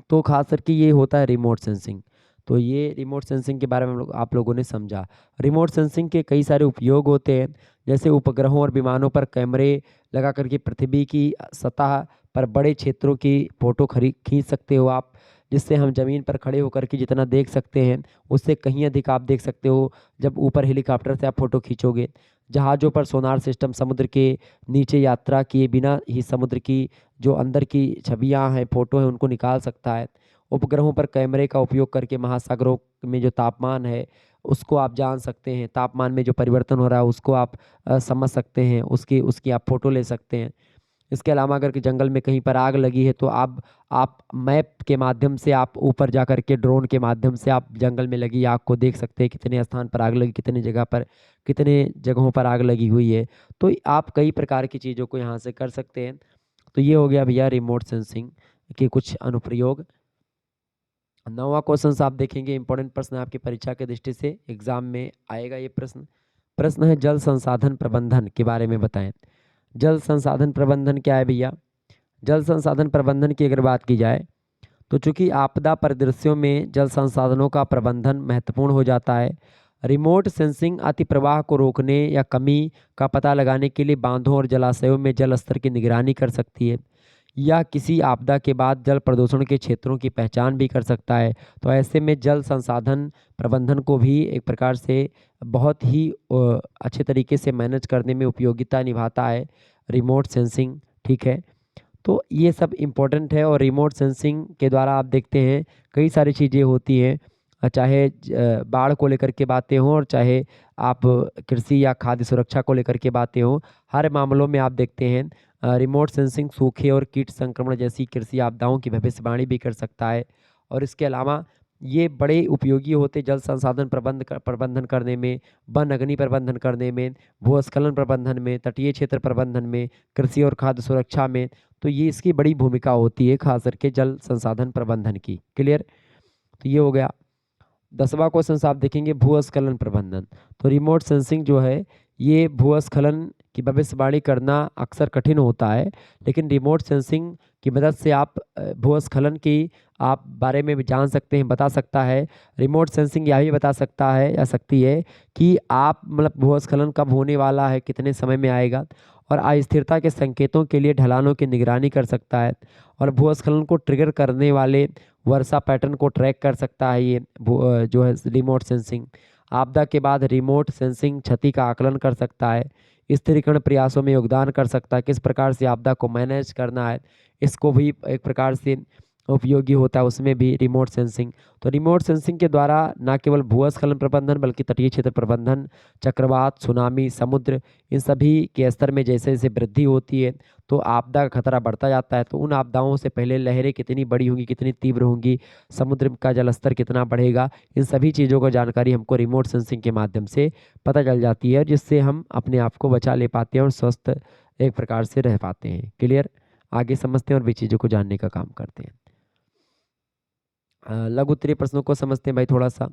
तो खास करके ये होता है रिमोट सेंसिंग। तो ये रिमोट सेंसिंग के बारे में आप लोगों ने समझा। रिमोट सेंसिंग के कई सारे उपयोग होते हैं, जैसे उपग्रहों और विमानों पर कैमरे लगा करके पृथ्वी की सतह पर बड़े क्षेत्रों की फ़ोटो खींच सकते हो आप, जिससे हम ज़मीन पर खड़े होकर के जितना देख सकते हैं उससे कहीं अधिक आप देख सकते हो जब ऊपर हेलीकॉप्टर से आप फ़ोटो खींचोगे। जहाज़ों पर सोनार सिस्टम समुद्र के नीचे यात्रा किए बिना ही समुद्र की जो अंदर की छवियां हैं, फोटो हैं, उनको निकाल सकता है। उपग्रहों पर कैमरे का उपयोग करके महासागरों में जो तापमान है उसको आप जान सकते हैं, तापमान में जो परिवर्तन हो रहा है उसको आप समझ सकते हैं, उसकी उसकी आप फोटो ले सकते हैं। इसके अलावा अगर कि जंगल में कहीं पर आग लगी है तो आप मैप के माध्यम से आप ऊपर जा कर के ड्रोन के माध्यम से आप जंगल में लगी आग को देख सकते हैं, कितने स्थान पर आग लगी, कितने जगह पर, कितने जगहों पर आग लगी हुई है। तो आप कई प्रकार की चीज़ों को यहाँ से कर सकते हैं। तो ये हो गया भैया रिमोट सेंसिंग के कुछ अनुप्रयोग। 9वां क्वेश्चन आप देखेंगे, इंपॉर्टेंट प्रश्न है आपकी परीक्षा के दृष्टि से, एग्जाम में आएगा ये प्रश्न। प्रश्न है जल संसाधन प्रबंधन के बारे में बताएं। जल संसाधन प्रबंधन क्या है भैया? जल संसाधन प्रबंधन की अगर बात की जाए तो चूंकि आपदा परिदृश्यों में जल संसाधनों का प्रबंधन महत्वपूर्ण हो जाता है। रिमोट सेंसिंग अति प्रवाह को रोकने या कमी का पता लगाने के लिए बांधों और जलाशयों में जल स्तर की निगरानी कर सकती है, या किसी आपदा के बाद जल प्रदूषण के क्षेत्रों की पहचान भी कर सकता है। तो ऐसे में जल संसाधन प्रबंधन को भी एक प्रकार से बहुत ही अच्छे तरीके से मैनेज करने में उपयोगिता निभाता है रिमोट सेंसिंग। ठीक है, तो ये सब इम्पोर्टेंट है। और रिमोट सेंसिंग के द्वारा आप देखते हैं कई सारी चीज़ें होती हैं, चाहे बाढ़ को लेकर के बातें हों और चाहे आप कृषि या खाद्य सुरक्षा को लेकर के बातें हों, हर मामलों में आप देखते हैं रिमोट सेंसिंग सूखे और कीट संक्रमण जैसी कृषि आपदाओं की भविष्यवाणी भी कर सकता है। और इसके अलावा ये बड़े उपयोगी होते जल संसाधन प्रबंधन करने में, वन अग्नि प्रबंधन करने में, भूस्खलन प्रबंधन में, तटीय क्षेत्र प्रबंधन में, कृषि और खाद्य सुरक्षा में। तो ये इसकी बड़ी भूमिका होती है खास करके जल संसाधन प्रबंधन की। क्लियर? तो ये हो गया। 10वां क्वेश्चन आप देखेंगे भूस्खलन प्रबंधन। तो रिमोट सेंसिंग जो है ये भूस्खलन की भविष्यवाणी करना अक्सर कठिन होता है, लेकिन रिमोट सेंसिंग की मदद से आप भूस्खलन की आप बारे में भी जान सकते हैं, बता सकता है। रिमोट सेंसिंग यह भी बता सकता है या सकती है कि आप मतलब भूस्खलन कब होने वाला है, कितने समय में आएगा, और अस्थिरता के संकेतों के लिए ढलानों की निगरानी कर सकता है, और भूस्खलन को ट्रिगर करने वाले वर्षा पैटर्न को ट्रैक कर सकता है। ये जो है रिमोट सेंसिंग। आपदा के बाद रिमोट सेंसिंग क्षति का आकलन कर सकता है, स्थिरीकरण प्रयासों में योगदान कर सकता है, किस प्रकार से आपदा को मैनेज करना है इसको भी एक प्रकार से उपयोगी होता है, उसमें भी रिमोट सेंसिंग। तो रिमोट सेंसिंग के द्वारा न केवल भूस्खलन प्रबंधन बल्कि तटीय क्षेत्र प्रबंधन, चक्रवात, सुनामी, समुद्र, इन सभी के स्तर में जैसे जैसे वृद्धि होती है तो आपदा का खतरा बढ़ता जाता है। तो उन आपदाओं से पहले लहरें कितनी बड़ी होंगी, कितनी तीव्र होंगी, समुद्र का जलस्तर कितना बढ़ेगा, इन सभी चीज़ों का जानकारी हमको रिमोट सेंसिंग के माध्यम से पता चल जाती है, जिससे हम अपने आप को बचा ले पाते हैं और स्वस्थ एक प्रकार से रह पाते हैं। क्लियर? आगे समझते हैं और भी चीज़ों को जानने का काम करते हैं। लघु उत्तरीय प्रश्नों को समझते हैं भाई थोड़ा सा।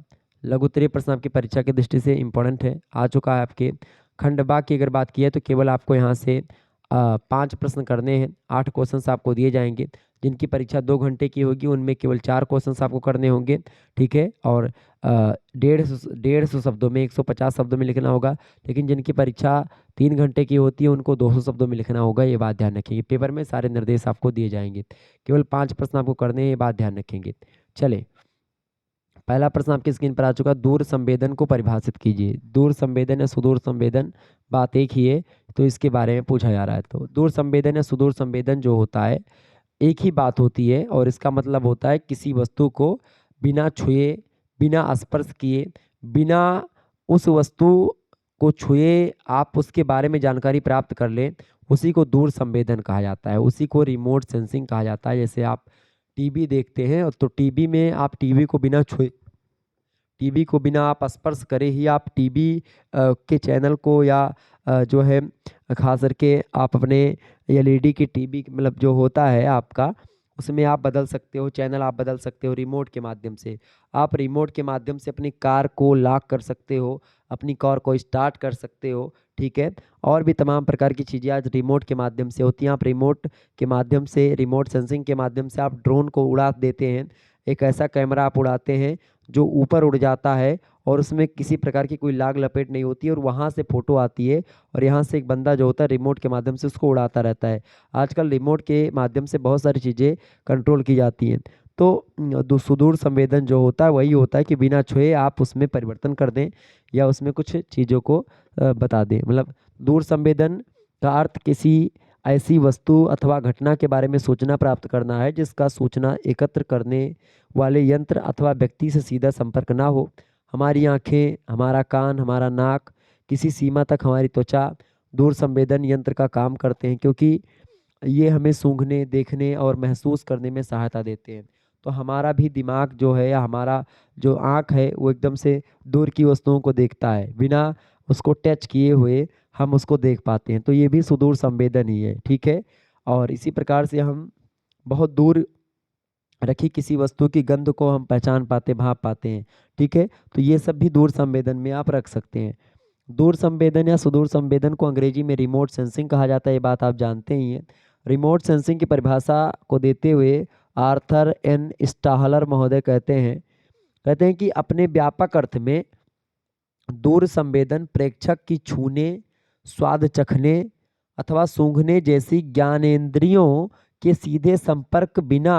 लघु उत्तरीय प्रश्न आपकी परीक्षा की दृष्टि से इंपॉर्टेंट है, आ चुका है आपके। खंड बाग की अगर बात की है तो केवल आपको यहाँ से 5 प्रश्न करने हैं। 8 क्वेश्चंस आपको दिए जाएंगे, जिनकी परीक्षा 2 घंटे की होगी उनमें केवल 4 क्वेश्चंस आपको करने होंगे। ठीक है, और 150 शब्दों में, 150 शब्दों में लिखना होगा। लेकिन जिनकी परीक्षा 3 घंटे की होती है उनको 200 शब्दों में लिखना होगा, ये बात ध्यान रखेंगे। पेपर में सारे निर्देश आपको दिए जाएंगे, केवल 5 प्रश्न आपको करने हैं, ये बात ध्यान रखेंगे। चले, पहला प्रश्न आपकी स्क्रीन पर आ चुका। दूर संवेदन को परिभाषित कीजिए। दूर संवेदन या सुदूर संवेदन बात एक ही है, तो इसके बारे में पूछा जा रहा है। तो दूर संवेदन या सुदूर संवेदन जो होता है एक ही बात होती है, और इसका मतलब होता है किसी वस्तु को बिना छुए, बिना स्पर्श किए, बिना उस वस्तु को छुए आप उसके बारे में जानकारी प्राप्त कर लें, उसी को दूर संवेदन कहा जाता है, उसी को रिमोट सेंसिंग कहा जाता है। जैसे आप टीवी देखते हैं तो टीवी में आप टीवी को बिना छुए, टीवी को बिना आप स्पर्श करे ही आप टीवी के चैनल को या जो है खास करके आप अपने एलईडी की टीवी मतलब जो होता है आपका, उसमें आप बदल सकते हो, चैनल आप बदल सकते हो रिमोट के माध्यम से। आप रिमोट के माध्यम से अपनी कार को लॉक कर सकते हो, अपनी कार को स्टार्ट कर सकते हो। ठीक है, और भी तमाम प्रकार की चीज़ें आज रिमोट के माध्यम से होती हैं। आप रिमोट के माध्यम से, रिमोट सेंसिंग के माध्यम से आप ड्रोन को उड़ा देते हैं। एक ऐसा कैमरा आप उड़ाते हैं जो ऊपर उड़ जाता है और उसमें किसी प्रकार की कोई लाग लपेट नहीं होती है, और वहाँ से फोटो आती है और यहाँ से एक बंदा जो होता है रिमोट के माध्यम से उसको उड़ाता रहता है। आजकल रिमोट के माध्यम से बहुत सारी चीज़ें कंट्रोल की जाती हैं। तो सुदूर संवेदन जो होता है वही होता है कि बिना छुए आप उसमें परिवर्तन कर दें या उसमें कुछ चीज़ों को बता दें। मतलब दूर संवेदन का अर्थ किसी ऐसी वस्तु अथवा घटना के बारे में सूचना प्राप्त करना है जिसका सूचना एकत्र करने वाले यंत्र अथवा व्यक्ति से सीधा संपर्क ना हो। हमारी आंखें, हमारा कान, हमारा नाक, किसी सीमा तक हमारी त्वचा दूर संवेदन यंत्र का काम करते हैं, क्योंकि ये हमें सूंघने, देखने और महसूस करने में सहायता देते हैं। तो हमारा भी दिमाग जो है या हमारा जो आँख है वो एकदम से दूर की वस्तुओं को देखता है, बिना उसको टच किए हुए हम उसको देख पाते हैं। तो ये भी सुदूर संवेदन ही है। ठीक है, और इसी प्रकार से हम बहुत दूर रखी किसी वस्तु की गंध को हम पहचान पाते, भाप पाते हैं। ठीक है, तो ये सब भी दूर संवेदन में आप रख सकते हैं। दूर संवेदन या सुदूर संवेदन को अंग्रेजी में रिमोट सेंसिंग कहा जाता है, ये बात आप जानते ही हैं। रिमोट सेंसिंग की परिभाषा को देते हुए आर्थर एन स्टाहलर महोदय कहते हैं कि अपने व्यापक अर्थ में दूर संवेदन प्रेक्षक की छूने, स्वाद चखने अथवा सूंघने जैसी ज्ञानेंद्रियों के सीधे संपर्क बिना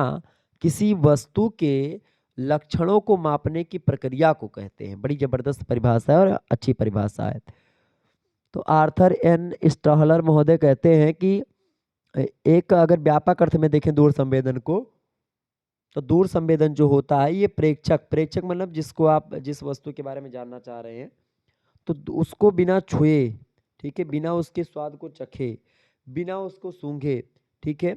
किसी वस्तु के लक्षणों को मापने की प्रक्रिया को कहते हैं। बड़ी जबरदस्त परिभाषा है और अच्छी परिभाषा है। तो आर्थर एन स्टाहलर महोदय कहते हैं कि एक अगर व्यापक अर्थ में देखें दूर संवेदन को, तो दूर संवेदन जो होता है ये प्रेक्षक मतलब जिसको आप जिस वस्तु के बारे में जानना चाह रहे हैं तो उसको बिना छुए, ठीक है, बिना उसके स्वाद को चखे, बिना उसको सूंघे, ठीक है,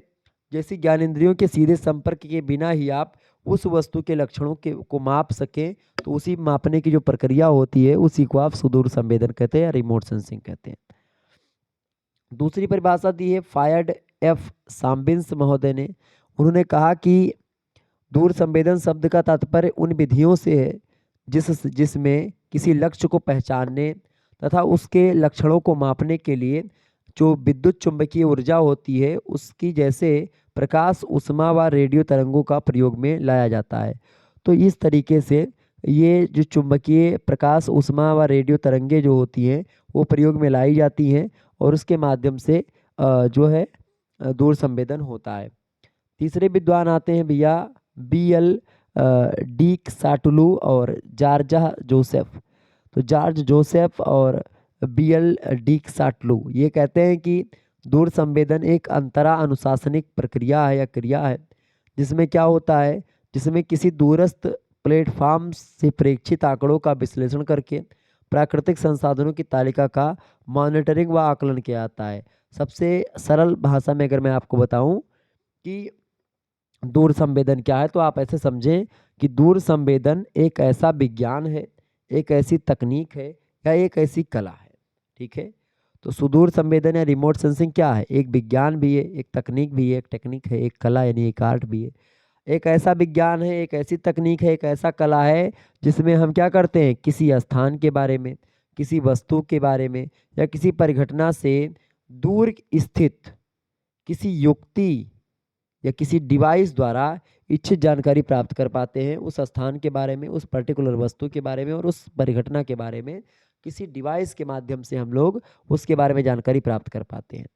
जैसी ज्ञानेंद्रियों के सीधे संपर्क के बिना ही आप उस वस्तु के लक्षणों के को माप सकें, तो उसी मापने की जो प्रक्रिया होती है उसी को आप सुदूर संवेदन कहते हैं या रिमोट सेंसिंग कहते हैं। दूसरी परिभाषा दी है फायर्ड एफ सांबिंस महोदय ने। उन्होंने कहा कि दूर संवेदन शब्द का तात्पर्य उन विधियों से है जिसमें किसी लक्ष्य को पहचानने तथा उसके लक्षणों को मापने के लिए जो विद्युत चुंबकीय ऊर्जा होती है उसकी जैसे प्रकाश, ऊष्मा व रेडियो तरंगों का प्रयोग में लाया जाता है। तो इस तरीके से ये जो चुंबकीय प्रकाश, ऊष्मा व रेडियो तरंगे जो होती हैं वो प्रयोग में लाई जाती हैं और उसके माध्यम से जो है दूर संवेदन होता है। तीसरे विद्वान आते हैं भैया BL डीक साटुलू और जॉर्ज जोसेफ। तो जॉर्ज जोसेफ और BL डीक साटुलू ये कहते हैं कि दूर संवेदन एक अंतरा अनुशासनिक प्रक्रिया है या क्रिया है जिसमें क्या होता है, जिसमें किसी दूरस्थ प्लेटफॉर्म से प्रेक्षित आंकड़ों का विश्लेषण करके प्राकृतिक संसाधनों की तालिका का मॉनिटरिंग व आकलन किया जाता है। सबसे सरल भाषा में अगर मैं आपको बताऊं कि दूर संवेदन क्या है तो आप ऐसे समझें कि दूर संवेदन एक ऐसा विज्ञान है, एक ऐसी तकनीक है या एक ऐसी कला है, ठीक है। तो सुदूर संवेदन या रिमोट सेंसिंग क्या है, एक विज्ञान भी है, एक तकनीक भी है, एक टेक्निक है, एक कला यानी एक आर्ट भी है। एक ऐसा विज्ञान है, एक ऐसी तकनीक है, एक ऐसा कला है जिसमें हम क्या करते हैं, किसी स्थान के बारे में, किसी वस्तु के बारे में या किसी परिघटना से दूर स्थित किसी युक्ति या किसी डिवाइस द्वारा इच्छित जानकारी प्राप्त कर पाते हैं उस स्थान के बारे में, उस पर्टिकुलर वस्तु के बारे में और उस परिघटना के बारे में किसी डिवाइस के माध्यम से हम लोग उसके बारे में जानकारी प्राप्त कर पाते हैं।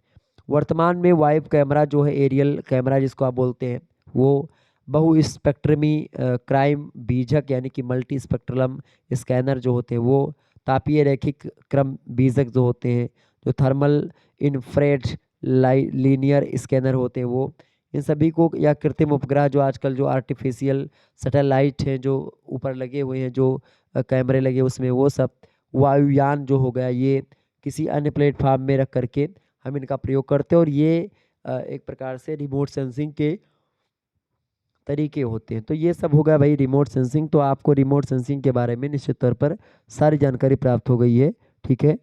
वर्तमान में वाइव कैमरा जो है, एरियल कैमरा जिसको आप बोलते हैं, वो बहु स्पेक्ट्रमी क्राइम बीजक यानी कि मल्टी स्पेक्ट्रलम स्कैनर जो होते हैं वो, तापीय रैखिक क्रम बीजक जो होते हैं, जो थर्मल इन्फ्रारेड लीनियर स्कैनर होते हैं वो, इन सभी को, या कृत्रिम उपग्रह जो आजकल जो आर्टिफिशियल सैटेलाइट हैं जो ऊपर लगे हुए हैं, जो कैमरे लगे उसमें, वो सब, वायुयान जो हो गया, ये किसी अन्य प्लेटफॉर्म में रख करके हम इनका प्रयोग करते हैं और ये एक प्रकार से रिमोट सेंसिंग के तरीके होते हैं। तो ये सब हो गया भाई रिमोट सेंसिंग। तो आपको रिमोट सेंसिंग के बारे में निश्चित तौर पर सारी जानकारी प्राप्त हो गई है, ठीक है।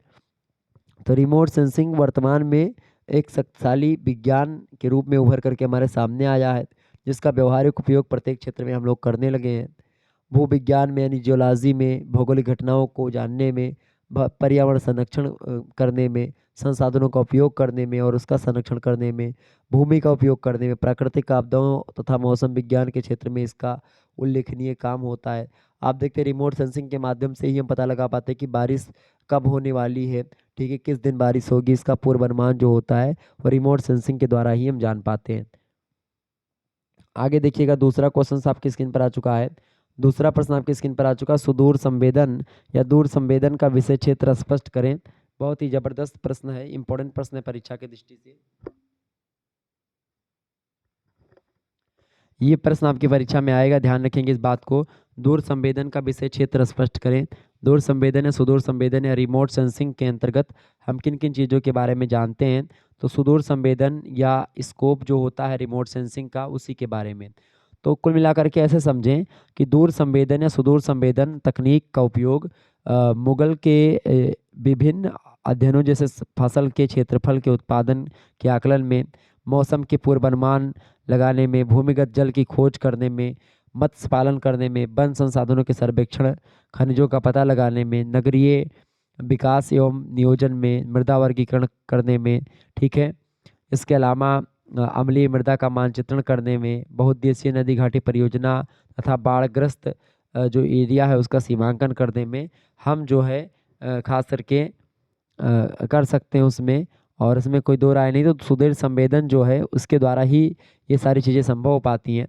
तो रिमोट सेंसिंग वर्तमान में एक शक्तिशाली विज्ञान के रूप में उभर करके हमारे सामने आया है जिसका व्यवहारिक उपयोग प्रत्येक क्षेत्र में हम लोग करने लगे हैं। भूविज्ञान में यानी जियोलॉजी में, भौगोलिक घटनाओं को जानने में, पर्यावरण संरक्षण करने में, संसाधनों का उपयोग करने में और उसका संरक्षण करने में, भूमि का उपयोग करने में, प्राकृतिक आपदाओं तथा मौसम विज्ञान के क्षेत्र में इसका उल्लेखनीय काम होता है। आप देखते हैं रिमोट सेंसिंग के माध्यम से ही हम पता लगा पाते हैं कि बारिश कब होने वाली है, ठीक है, किस दिन बारिश होगी, इसका पूर्वानुमान जो होता है वो रिमोट सेंसिंग के द्वारा ही हम जान पाते हैं। आगे देखिएगा, दूसरा क्वेश्चन आपकी स्क्रीन पर आ चुका है। दूसरा प्रश्न आपकी स्क्रीन पर आ चुका है, सुदूर संवेदन या दूर संवेदन का विषय क्षेत्र स्पष्ट करें। बहुत ही जबरदस्त प्रश्न है, इंपॉर्टेंट प्रश्न है परीक्षा की दृष्टि से। ये प्रश्न आपकी परीक्षा में आएगा, ध्यान रखेंगे इस बात को। दूर संवेदन का विषय क्षेत्र स्पष्ट करें। दूर संवेदन या सुदूर संवेदन या रिमोट सेंसिंग के अंतर्गत हम किन किन चीज़ों के बारे में जानते हैं। तो सुदूर संवेदन या स्कोप जो होता है रिमोट सेंसिंग का, उसी के बारे में। तो कुल मिलाकर के ऐसे समझें कि दूर संवेदन या सुदूर संवेदन तकनीक का उपयोग मुगल के विभिन्न अध्ययनों जैसे फसल के क्षेत्रफल के उत्पादन के आकलन में, मौसम के पूर्वानुमान लगाने में, भूमिगत जल की खोज करने में, मत्स्य पालन करने में, वन संसाधनों के सर्वेक्षण, खनिजों का पता लगाने में, नगरीय विकास एवं नियोजन में, मृदा वर्गीकरण करने में, ठीक है। इसके अलावा अम्लीय मृदा का मानचित्रण करने में, बहुउद्देशीय नदी घाटी परियोजना तथा बाढ़ग्रस्त जो एरिया है उसका सीमांकन करने में हम जो है खास करके कर सकते हैं उसमें। और इसमें कोई दो राय नहीं, तो सुदूर संवेदन जो है उसके द्वारा ही ये सारी चीज़ें संभव हो पाती हैं।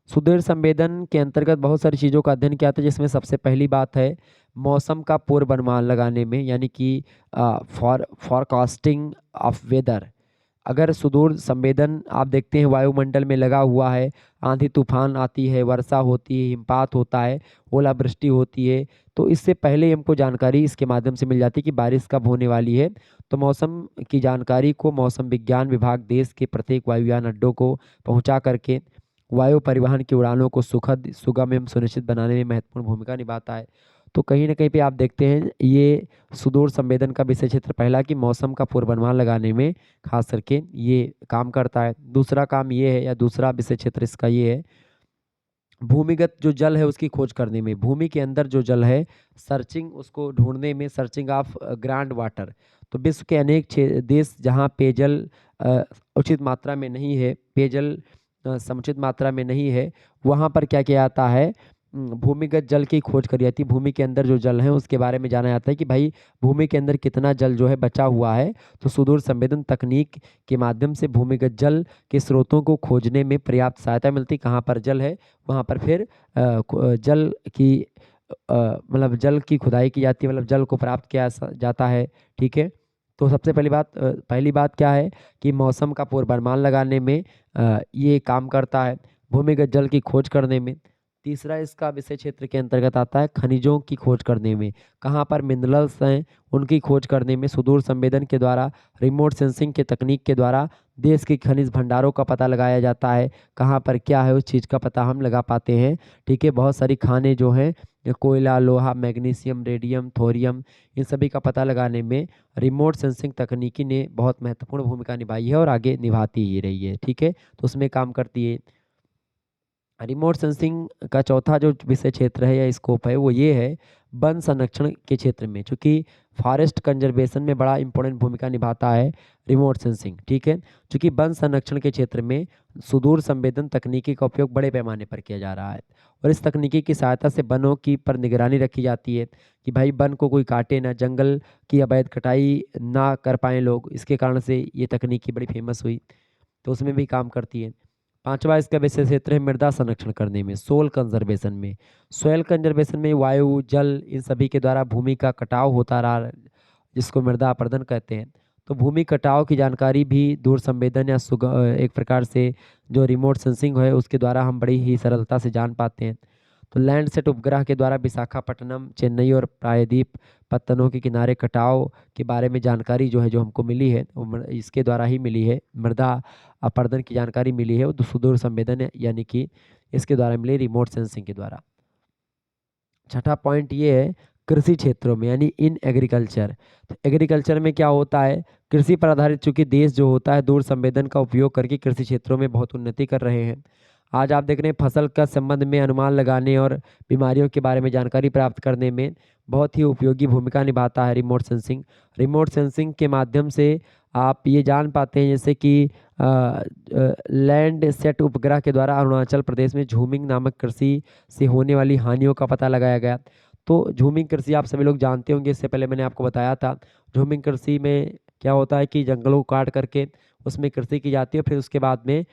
सुदूर संवेदन के अंतर्गत बहुत सारी चीज़ों का अध्ययन किया था, जिसमें सबसे पहली बात है मौसम का पूर्वानुमान लगाने में, यानी कि फॉरकास्टिंग ऑफ वेदर। अगर सुदूर संवेदन आप देखते हैं वायुमंडल में लगा हुआ है, आंधी तूफान आती है, वर्षा होती है, हिमपात होता है, ओलावृष्टि होती है, तो इससे पहले ही हमको जानकारी इसके माध्यम से मिल जाती है कि बारिश कब होने वाली है। तो मौसम की जानकारी को मौसम विज्ञान विभाग देश के प्रत्येक वायुयान अड्डों को पहुंचा करके वायु परिवहन की उड़ानों को सुखद, सुगम एवं सुनिश्चित बनाने में महत्वपूर्ण भूमिका निभाता है। तो कहीं ना कहीं पे आप देखते हैं ये सुदूर संवेदन का विषय क्षेत्र पहला कि मौसम का पूर्वानुमान लगाने में खास करके ये काम करता है। दूसरा काम ये है, या दूसरा विषय क्षेत्र इसका ये है, भूमिगत जो जल है उसकी खोज करने में, भूमि के अंदर जो जल है सर्चिंग, उसको ढूंढने में, सर्चिंग ऑफ ग्राउंड वाटर। तो विश्व के अनेक देश जहाँ पेयजल अ, उचित मात्रा में नहीं है, पेयजल समुचित मात्रा में नहीं है, वहाँ पर क्या किया जाता है, भूमिगत जल की खोज करी जाती है। भूमि के अंदर जो जल है उसके बारे में जाना जाता है कि भाई भूमि के अंदर कितना जल जो है बचा हुआ है। तो सुदूर संवेदन तकनीक के माध्यम से भूमिगत जल के स्रोतों को खोजने में पर्याप्त सहायता मिलती। कहाँ पर जल है वहाँ पर फिर जल की मतलब जल की खुदाई की जाती है, मतलब जल को प्राप्त किया जाता है। ठीक है। तो सबसे पहली बात क्या है कि मौसम का पूर्वानुमान लगाने में ये काम करता है, भूमिगत जल की खोज करने में। तीसरा इसका विषय क्षेत्र के अंतर्गत आता है खनिजों की खोज करने में, कहाँ पर मिनरल्स हैं उनकी खोज करने में सुदूर संवेदन के द्वारा, रिमोट सेंसिंग के तकनीक के द्वारा देश के खनिज भंडारों का पता लगाया जाता है। कहाँ पर क्या है उस चीज़ का पता हम लगा पाते हैं। ठीक है। बहुत सारी खानें जो हैं, कोयला, लोहा, मैग्नीशियम, रेडियम, थोरियम, इन सभी का पता लगाने में रिमोट सेंसिंग तकनीकी ने बहुत महत्वपूर्ण भूमिका निभाई है और आगे निभाती ही रही है। ठीक है। तो उसमें काम करती है। रिमोट सेंसिंग का चौथा जो विषय क्षेत्र है या स्कोप है वो ये है वन संरक्षण के क्षेत्र में, चूँकि फॉरेस्ट कंजर्वेशन में बड़ा इंपॉर्टेंट भूमिका निभाता है रिमोट सेंसिंग। ठीक है। चूँकि वन संरक्षण के क्षेत्र में सुदूर संवेदन तकनीकी का उपयोग बड़े पैमाने पर किया जा रहा है, और इस तकनीकी की सहायता से वनों की पर निगरानी रखी जाती है कि भाई वन को कोई काटे ना, जंगल की अवैध कटाई ना कर पाए लोग। इसके कारण से ये तकनीकी बड़ी फेमस हुई, तो उसमें भी काम करती है। पांचवा इसका विषय क्षेत्र है मृदा संरक्षण करने में, सोल कंजर्वेशन में। सोयल कंजर्वेशन में वायु, जल, इन सभी के द्वारा भूमि का कटाव होता रहा, जिसको मृदा अपरदन कहते हैं। तो भूमि कटाव की जानकारी भी दूर संवेदन या एक प्रकार से जो रिमोट सेंसिंग है उसके द्वारा हम बड़ी ही सरलता से जान पाते हैं। तो लैंडसेट उपग्रह के द्वारा विशाखापट्टनम, चेन्नई और प्रायद्वीप पत्तनों के किनारे कटाव के बारे में जानकारी जो है, जो हमको मिली है, वो इसके द्वारा ही मिली है। मृदा अपरदन की जानकारी मिली है वो सुदूर संवेदन यानी कि इसके द्वारा मिली, रिमोट सेंसिंग के द्वारा। छठा पॉइंट ये है कृषि क्षेत्रों में, यानी इन एग्रीकल्चर। तो एग्रीकल्चर में क्या होता है, कृषि पर आधारित चूंकि देश जो होता है दूर संवेदन का उपयोग करके कृषि क्षेत्रों में बहुत उन्नति कर रहे हैं। आज आप देख रहे हैं फसल का संबंध में अनुमान लगाने और बीमारियों के बारे में जानकारी प्राप्त करने में बहुत ही उपयोगी भूमिका निभाता है रिमोट सेंसिंग। रिमोट सेंसिंग के माध्यम से आप ये जान पाते हैं जैसे कि लैंड सेट उपग्रह के द्वारा अरुणाचल प्रदेश में झूमिंग नामक कृषि से होने वाली हानियों का पता लगाया गया। तो झूमिंग कृषि आप सभी लोग जानते होंगे, इससे पहले मैंने आपको बताया था। झूमिंग कृषि में क्या होता है कि जंगलों को काट करके उसमें कृषि की जाती है, फिर उसके बाद में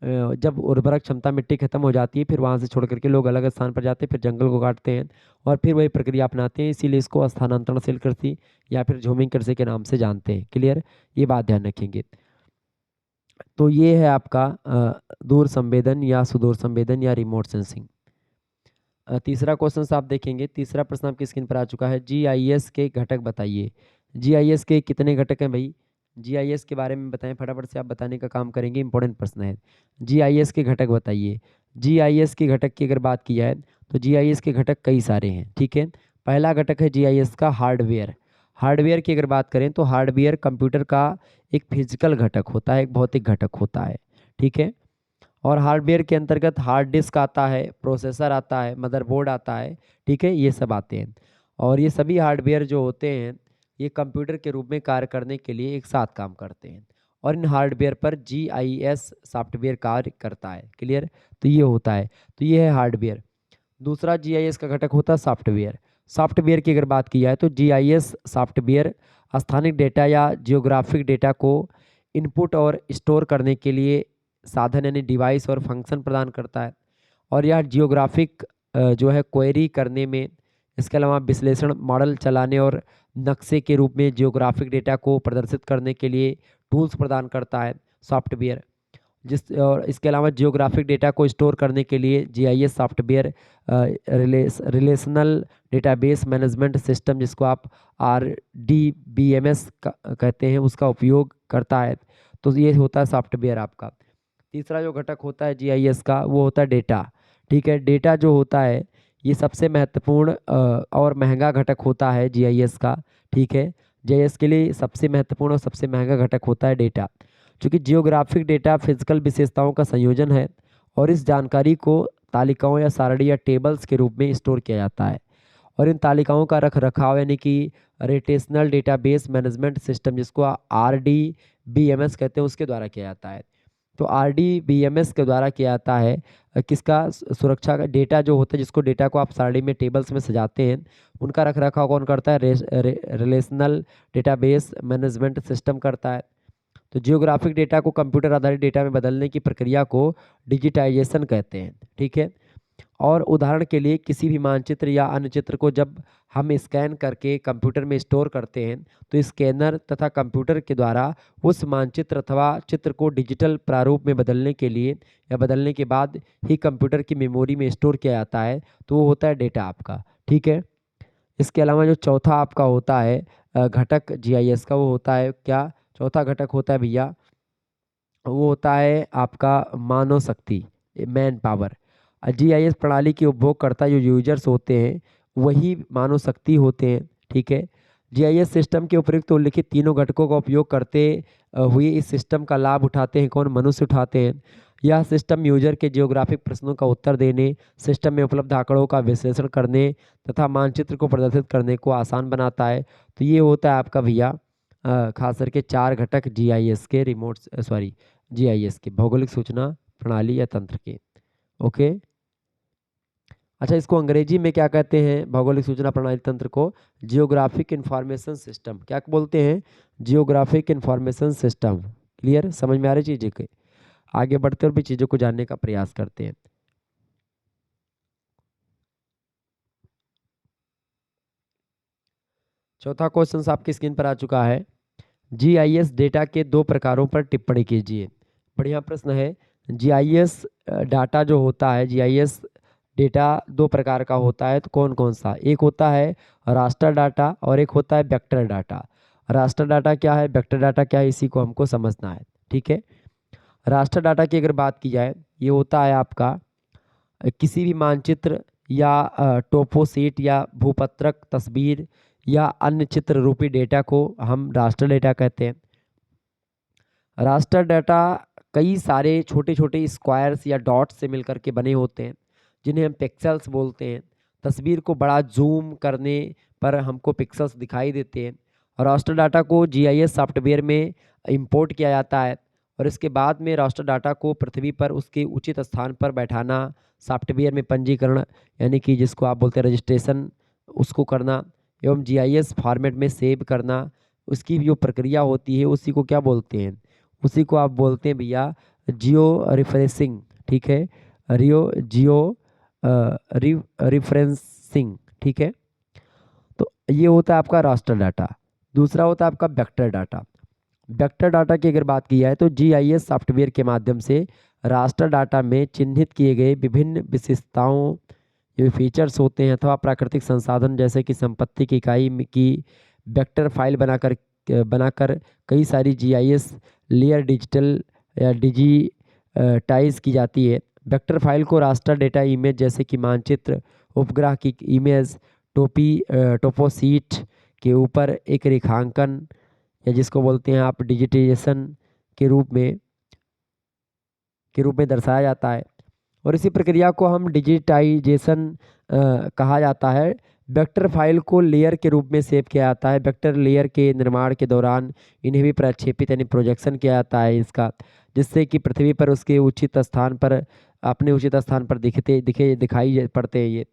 जब उर्वरक क्षमता मिट्टी खत्म हो जाती है फिर वहाँ से छोड़ करके लोग अलग स्थान पर जाते हैं, फिर जंगल को काटते हैं और फिर वही प्रक्रिया अपनाते हैं। इसीलिए इसको स्थानांतरणशील कृषि या फिर झूमिंग कृषि के नाम से जानते हैं। क्लियर, ये बात ध्यान रखेंगे। तो ये है आपका दूर संवेदन या सुदूर संवेदन या रिमोट सेंसिंग। तीसरा क्वेश्चन आप देखेंगे, तीसरा प्रश्न आपकी स्क्रीन पर आ चुका है, जीआईएस के घटक बताइए। जीआईएस के कितने घटक हैं भाई, जीआईएस के बारे में बताएं, फटाफट से आप बताने का काम करेंगे, इंपॉर्टेंट प्रश्न है। जीआईएस के घटक बताइए। जीआईएस के घटक की अगर बात की जाए तो जीआईएस के घटक कई सारे हैं। ठीक है। पहला घटक है जीआईएस का हार्डवेयर। हार्डवेयर की अगर बात करें तो हार्डवेयर कंप्यूटर का एक फिजिकल घटक होता है, एक भौतिक घटक होता है। ठीक है। और हार्डवेयर के अंतर्गत हार्ड डिस्क आता है, प्रोसेसर आता है, मदरबोर्ड आता है। ठीक है, ये सब आते हैं। और ये सभी हार्डवेयर जो होते हैं ये कंप्यूटर के रूप में कार्य करने के लिए एक साथ काम करते हैं। और इन हार्डवेयर पर जीआईएस सॉफ्टवेयर कार्य करता है। क्लियर? तो ये होता है, तो ये है हार्डवेयर। दूसरा जीआईएस का घटक होता है सॉफ्टवेयर। सॉफ्टवेयर की अगर बात की जाए तो जीआईएस सॉफ्टवेयर स्थानिक डेटा या जियोग्राफिक डेटा को इनपुट और स्टोर करने के लिए साधन यानी डिवाइस और फंक्शन प्रदान करता है। और यह जियोग्राफिक जो है क्वेरी करने में, इसके अलावा विश्लेषण मॉडल चलाने और नक्शे के रूप में जियोग्राफिक डेटा को प्रदर्शित करने के लिए टूल्स प्रदान करता है सॉफ्टवेयर। जिस और इसके अलावा जियोग्राफिक डेटा को स्टोर करने के लिए GIS software relational database management system, जिसको आप RDBMS कहते हैं, उसका उपयोग करता है। तो ये होता है सॉफ्टवेयर आपका। तीसरा जो घटक होता है जीआईएस का वो होता है डेटा। ठीक है, डेटा जो होता है ये सबसे महत्वपूर्ण और महंगा घटक होता है जीआईएस का। ठीक है, जीआईएस के लिए सबसे महत्वपूर्ण और सबसे महंगा घटक होता है डेटा, क्योंकि जियोग्राफिक डेटा फिजिकल विशेषताओं का संयोजन है और इस जानकारी को तालिकाओं या सारणी या टेबल्स के रूप में स्टोर किया जाता है। और इन तालिकाओं का रख रखाव यानी कि रिलेशनल डेटाबेस मैनेजमेंट सिस्टम, जिसको RDBMS कहते हैं, उसके द्वारा किया जाता है। तो RDBMS के द्वारा किया जाता है किसका? सुरक्षा का डेटा जो होता है, जिसको डेटा को आप सारणी में टेबल्स में सजाते हैं, उनका रख रखाव कौन करता है? रिलेशनल डेटाबेस मैनेजमेंट सिस्टम करता है। तो जियोग्राफिक डेटा को कंप्यूटर आधारित डेटा में बदलने की प्रक्रिया को डिजिटाइजेशन कहते हैं। ठीक है, और उदाहरण के लिए किसी भी मानचित्र या अन्य चित्र को जब हम स्कैन करके कंप्यूटर में स्टोर करते हैं, तो स्कैनर तथा कंप्यूटर के द्वारा उस मानचित्र अथवा चित्र को डिजिटल प्रारूप में बदलने के लिए या बदलने के बाद ही कंप्यूटर की मेमोरी में स्टोर किया जाता है। तो वो होता है डेटा आपका। ठीक है, इसके अलावा जो चौथा आपका होता है घटक जीआईएस का, वो होता है क्या? चौथा घटक होता है भैया, वो होता है आपका मानव शक्ति, मैन पावर। जीआईएस प्रणाली के उपभोगकर्ता जो यूजर्स होते हैं वही मानव शक्ति होते हैं। ठीक है, जीआईएस सिस्टम के उपयुक्त उल्लिखित तीनों घटकों का उपयोग करते हुए इस सिस्टम का लाभ उठाते हैं कौन? मनुष्य उठाते हैं। यह सिस्टम यूजर के जियोग्राफिक प्रश्नों का उत्तर देने, सिस्टम में उपलब्ध आंकड़ों का विश्लेषण करने तथा मानचित्र को प्रदर्शित करने को आसान बनाता है। तो ये होता है आपका भैया खास करके 4 घटक जीआईएस के जीआईएस के भौगोलिक सूचना प्रणाली या तंत्र के। ओके, अच्छा, इसको अंग्रेजी में क्या कहते हैं? भौगोलिक सूचना प्रणाली तंत्र को जियोग्राफिक इंफॉर्मेशन सिस्टम। क्या बोलते हैं? Geographic information system. क्लियर? समझ में आ रही चीज़ें के? आगे बढ़ते और भी चीज़ों को जानने का प्रयास करते हैं। चौथा क्वेश्चन आपकी स्क्रीन पर आ चुका है। जीआईएस डेटा के 2 प्रकारों पर टिप्पणी कीजिए। बढ़िया प्रश्न है। जीआईएस डाटा जो होता है, जीआईएस डेटा 2 प्रकार का होता है, तो कौन कौन सा? एक होता है रास्टर डाटा और एक होता है वेक्टर डाटा। रास्टर डाटा क्या है, वेक्टर डाटा क्या है, इसी को हमको समझना है। ठीक है, रास्टर डाटा की अगर बात की जाए, ये होता है आपका किसी भी मानचित्र या टोपोशीट या भूपत्रक तस्वीर या अन्य चित्र रूपी डेटा को हम रास्टर डेटा कहते हैं। रास्टर डाटा कई सारे छोटे छोटे स्क्वायर्स या डॉट्स से मिलकर के बने होते हैं, जिन्हें हम पिक्सेल्स बोलते हैं। तस्वीर को बड़ा जूम करने पर हमको पिक्सेल्स दिखाई देते हैं। रास्टर डाटा को जीआईएस सॉफ्टवेयर में इंपोर्ट किया जाता है और इसके बाद में रास्टर डाटा को पृथ्वी पर उसके उचित स्थान पर बैठाना, सॉफ्टवेयर में पंजीकरण यानी कि जिसको आप बोलते हैं रजिस्ट्रेशन, उसको करना एवं जीआईएस फॉर्मेट में सेव करना, उसकी जो प्रक्रिया होती है उसी को क्या बोलते हैं? उसी को आप बोलते हैं भैया जियो रिफ्रेसिंग। ठीक है, जियो रिफ्रेंसिंग। ठीक है, तो ये होता है आपका रास्टर डाटा। दूसरा होता है आपका वेक्टर डाटा। वेक्टर डाटा की अगर बात की जाए तो जीआईएस सॉफ्टवेयर के माध्यम से रास्टर डाटा में चिन्हित किए गए विभिन्न विशेषताओं, जो फीचर्स होते हैं अथवा प्राकृतिक संसाधन जैसे कि संपत्ति की इकाई की वेक्टर फाइल बनाकर कई सारी जीआईएस लेयर डिजिटल या डिजिटाइज की जाती है। वेक्टर फाइल को रास्टर डेटा इमेज जैसे कि मानचित्र, उपग्रह की इमेज, टोपोशीट के ऊपर एक रेखांकन या जिसको बोलते हैं आप डिजिटाइजेशन के रूप में दर्शाया जाता है। और इसी प्रक्रिया को हम डिजिटाइजेशन कहा जाता है वेक्टर फाइल को लेयर के रूप में सेव किया जाता है। वेक्टर लेयर के निर्माण के दौरान इन्हें भी प्रक्षेपित यानी प्रोजेक्शन किया जाता है इसका, जिससे कि पृथ्वी पर उसके उचित स्थान पर अपने उचित स्थान पर दिखाई पड़ते हैं ये।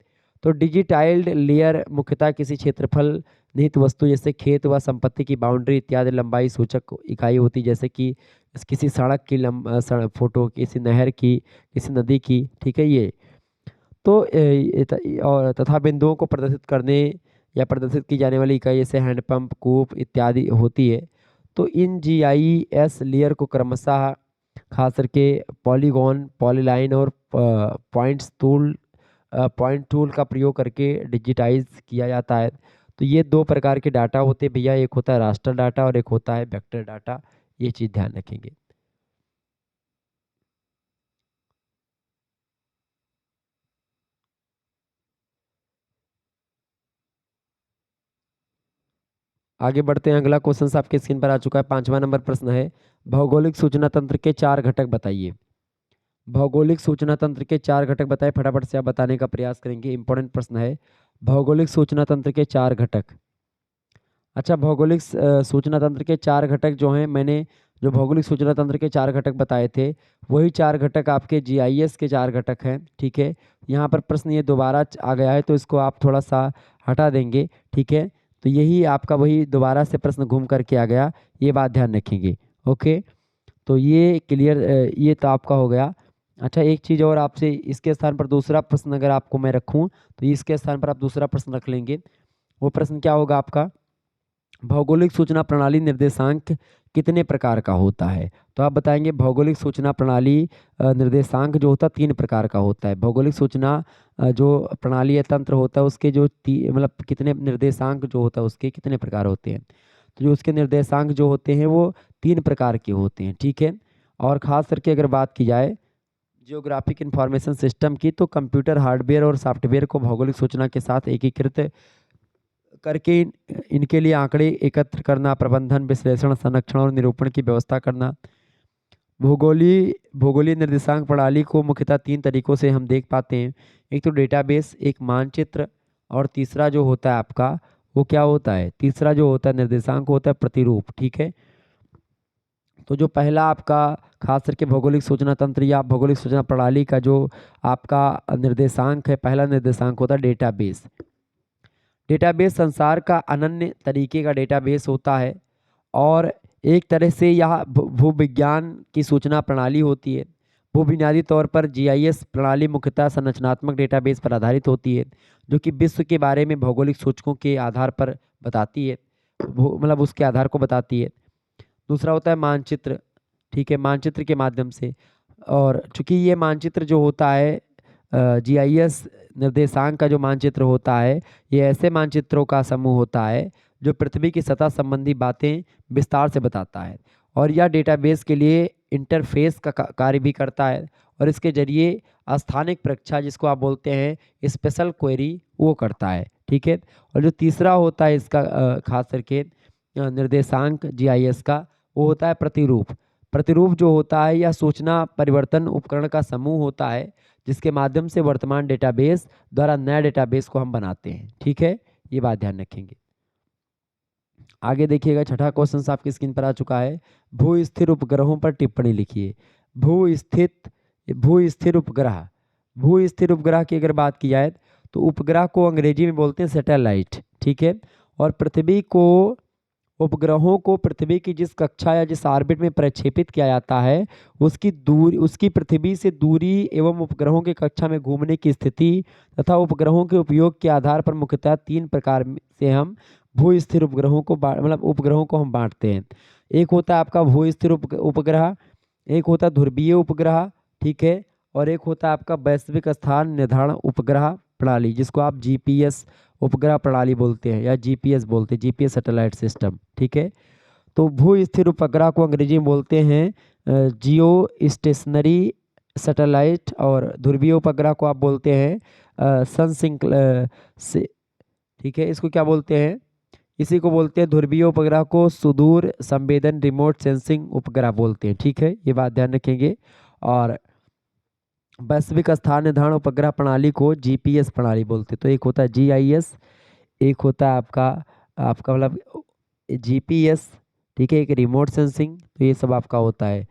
तो डिजिटाइल्ड लेयर मुख्यतः किसी क्षेत्रफल निहित वस्तु जैसे खेत व संपत्ति की बाउंड्री इत्यादि लंबाई सूचक इकाई होती, जैसे कि किसी सड़क की फोटो, किसी नहर की, किसी नदी की, ठीक है ये। तो और तथा बिंदुओं को प्रदर्शित करने या प्रदर्शित की जाने वाली इकाई जैसे हैंडपंप, कूप इत्यादि होती है। तो इन जीआईएस लेयर को क्रमशः खास करके पॉलीगॉन, पॉलीलाइन और पॉइंट टूल का प्रयोग करके डिजिटाइज किया जाता है। तो ये दो प्रकार के डाटा होते हैं भैया, एक होता है रास्टर डाटा और एक होता है वेक्टर डाटा, ये चीज़ ध्यान रखेंगे। आगे बढ़ते हैं, अगला क्वेश्चन आपके स्क्रीन पर आ चुका है। 5वां नंबर प्रश्न है, भौगोलिक सूचना तंत्र के 4 घटक बताइए। भौगोलिक सूचना तंत्र के 4 घटक बताइए, फटाफट से आप बताने का प्रयास करेंगे। इंपॉर्टेंट प्रश्न है, भौगोलिक सूचना तंत्र के 4 घटक। अच्छा, भौगोलिक सूचना तंत्र के 4 घटक जो हैं, मैंने जो भौगोलिक सूचना तंत्र के 4 घटक बताए थे, वही 4 घटक आपके जीआईएस के 4 घटक हैं, ठीक है। यहाँ पर प्रश्न ये दोबारा आ गया है, तो इसको आप थोड़ा सा हटा देंगे, ठीक है। तो यही आपका वही दोबारा से प्रश्न घूम करके आ गया, ये बात ध्यान रखेंगे। ओके, तो ये क्लियर, ये तो आपका हो गया। अच्छा, एक चीज़ और आपसे, इसके स्थान पर दूसरा प्रश्न अगर आपको मैं रखूँ, तो इसके स्थान पर आप दूसरा प्रश्न रख लेंगे। वो प्रश्न क्या होगा आपका, भौगोलिक सूचना प्रणाली निर्देशांक कितने प्रकार का होता है। तो आप बताएंगे भौगोलिक सूचना प्रणाली निर्देशांक जो होता है 3 प्रकार का होता है। भौगोलिक सूचना जो प्रणाली या तंत्र होता है उसके जो मतलब कितने निर्देशांक जो होता है उसके कितने प्रकार होते हैं। तो जो उसके निर्देशांक जो होते हैं वो 3 प्रकार के होते हैं, ठीक है। और ख़ास करके अगर बात की जाए जियोग्राफिक इंफॉर्मेशन सिस्टम की, तो कंप्यूटर हार्डवेयर और सॉफ्टवेयर को भौगोलिक सूचना के साथ एकीकृत करके इनके लिए आंकड़े एकत्र करना, प्रबंधन, विश्लेषण, संरक्षण और निरूपण की व्यवस्था करना। भूगोलीय भूगोलीय निर्देशांक प्रणाली को मुख्यतः 3 तरीकों से हम देख पाते हैं। एक तो डेटाबेस, एक मानचित्र, और तीसरा जो होता है आपका वो क्या होता है, तीसरा जो होता है निर्देशांक होता है प्रतिरूप, ठीक है। तो जो पहला आपका खास करके भौगोलिक सूचना तंत्र या भौगोलिक सूचना प्रणाली का जो आपका निर्देशांक है, पहला निर्देशांक होता है डेटाबेस। डेटाबेस संसार का अनन्य तरीके का डेटाबेस होता है और एक तरह से यह भूविज्ञान की सूचना प्रणाली होती है। भूबुनियादी तौर पर जीआईएस प्रणाली मुख्यतः संरचनात्मक डेटाबेस पर आधारित होती है, जो कि विश्व के बारे में भौगोलिक सूचकों के आधार पर बताती है, मतलब उसके आधार को बताती है। दूसरा होता है मानचित्र, ठीक है, मानचित्र के माध्यम से। और चूंकि ये मानचित्र जो होता है जीआईएस निर्देशांक का जो मानचित्र होता है, ये ऐसे मानचित्रों का समूह होता है जो पृथ्वी की सतह संबंधी बातें विस्तार से बताता है, और यह डेटाबेस के लिए इंटरफेस का कार्य भी करता है, और इसके जरिए स्थानिक परीक्षा जिसको आप बोलते हैं स्पेशल क्वेरी वो करता है, ठीक है। और जो तीसरा होता है इसका खास करके निर्देशांक जीआईएस का, वो होता है प्रतिरूप। प्रतिरूप जो होता है यह सूचना परिवर्तन उपकरण का समूह होता है, जिसके माध्यम से वर्तमान डेटाबेस द्वारा नया डेटाबेस को हम बनाते हैं, ठीक है। ये बात ध्यान रखेंगे। आगे देखिएगा, छठा क्वेश्चन आपकी स्क्रीन पर आ चुका है, भू स्थिर उपग्रहों पर टिप्पणी लिखिए। भू स्थित भू स्थिर उपग्रह, भू स्थिर उपग्रह की अगर बात की जाए तो उपग्रह को अंग्रेजी में बोलते हैं सैटेलाइट, ठीक है। और पृथ्वी को, उपग्रहों को पृथ्वी की जिस कक्षा या जिस ऑर्बिट में प्रक्षेपित किया जाता है उसकी दूरी, उसकी पृथ्वी से दूरी एवं उपग्रहों के कक्षा में घूमने की स्थिति तथा उपग्रहों के उपयोग के आधार पर मुख्यतः 3 प्रकार से हम भू स्थिर उपग्रहों को मतलब उपग्रहों को हम बांटते हैं। एक होता है आपका भू स्थिर उपग्रह, एक होता है ध्रुवीय उपग्रह, ठीक है, और एक होता है आपका वैश्विक स्थान निर्धारण उपग्रह प्रणाली, जिसको आप जीपीएस उपग्रह प्रणाली बोलते हैं या जीपीएस बोलते हैं, जीपीएस सैटेलाइट सिस्टम, ठीक है। तो भू स्थिर उपग्रह को अंग्रेजी में बोलते हैं जियो स्टेशनरी सैटेलाइट, और ध्रुवीय उपग्रह को आप बोलते हैं से, ठीक है। इसको क्या बोलते हैं, इसी को बोलते हैं ध्रुवीय उपग्रह को सुदूर संवेदन रिमोट सेंसिंग उपग्रह बोलते हैं, ठीक है। ये बात ध्यान रखेंगे। और वैश्विक स्थान निर्धारण उपग्रह प्रणाली को जीपीएस प्रणाली बोलते हैं। तो एक होता है जीआईएस, एक होता है आपका आपका मतलब जीपीएस, ठीक है, एक रिमोट सेंसिंग, तो ये सब आपका होता है,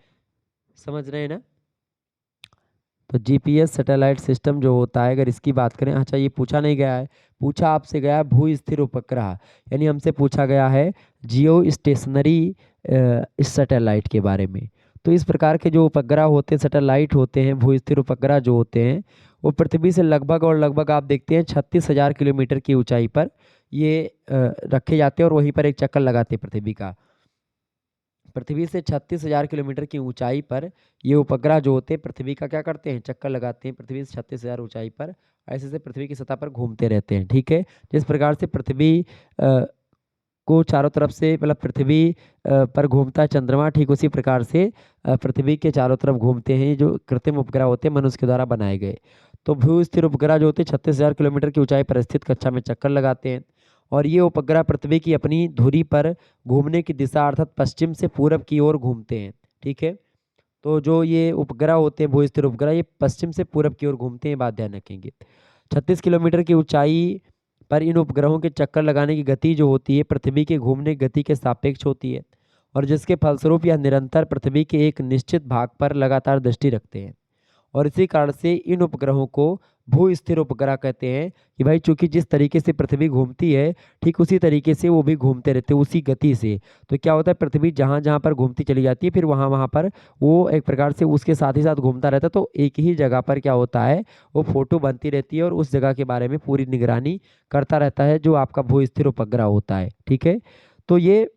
समझ रहे हैं ना। तो जीपीएस सैटेलाइट सिस्टम जो होता है, अगर इसकी बात करें, अच्छा ये पूछा नहीं गया है, पूछा आपसे गया है भू स्थिर उपग्रह, यानी हमसे पूछा गया है जियो स्टेशनरी इस सैटेलाइट के बारे में। तो इस प्रकार के जो उपग्रह होते हैं, सैटेलाइट होते हैं, भू स्थिर उपग्रह जो होते हैं, वो पृथ्वी से लगभग और लगभग आप देखते हैं 36,000 किलोमीटर की ऊंचाई पर ये रखे जाते हैं और वहीं पर एक चक्कर लगाते हैं पृथ्वी का। पृथ्वी से 36,000 किलोमीटर की ऊंचाई पर ये उपग्रह जो होते हैं पृथ्वी का क्या करते हैं, चक्कर लगाते हैं पृथ्वी से 36,000 ऊंचाई पर, ऐसे से पृथ्वी की सतह पर घूमते रहते हैं, ठीक है। जिस प्रकार से पृथ्वी को चारों तरफ से मतलब पृथ्वी पर घूमता है चंद्रमा, ठीक उसी प्रकार से पृथ्वी के चारों तरफ घूमते हैं ये जो कृत्रिम उपग्रह होते हैं मनुष्य के द्वारा बनाए गए। तो भू स्थिर उपग्रह जो होते हैं 36,000 किलोमीटर की ऊंचाई पर स्थित कक्षा में चक्कर लगाते हैं, और ये उपग्रह पृथ्वी की अपनी धुरी पर घूमने की दिशा अर्थात पश्चिम से पूरब की ओर घूमते हैं, ठीक है। तो जो ये उपग्रह होते हैं भू स्थिर उपग्रह, ये पश्चिम से पूरब की ओर घूमते हैं, बात ध्यान रखेंगे। 36 किलोमीटर की ऊंचाई पर इन उपग्रहों के चक्कर लगाने की गति जो होती है पृथ्वी के घूमने की गति के सापेक्ष होती है, और जिसके फलस्वरूप यह निरंतर पृथ्वी के एक निश्चित भाग पर लगातार दृष्टि रखते हैं। और इसी कारण से इन उपग्रहों को भू स्थिर उपग्रह कहते हैं कि भाई चूंकि जिस तरीके से पृथ्वी घूमती है ठीक उसी तरीके से वो भी घूमते रहते हैं उसी गति से। तो क्या होता है, पृथ्वी जहाँ जहाँ पर घूमती चली जाती है फिर वहाँ वहाँ पर वो एक प्रकार से उसके साथ ही साथ घूमता रहता है, तो एक ही जगह पर क्या होता है, वो फोटो बनती रहती है और उस जगह के बारे में पूरी निगरानी करता रहता है जो आपका भू स्थिर उपग्रह होता है, ठीक है। तो ये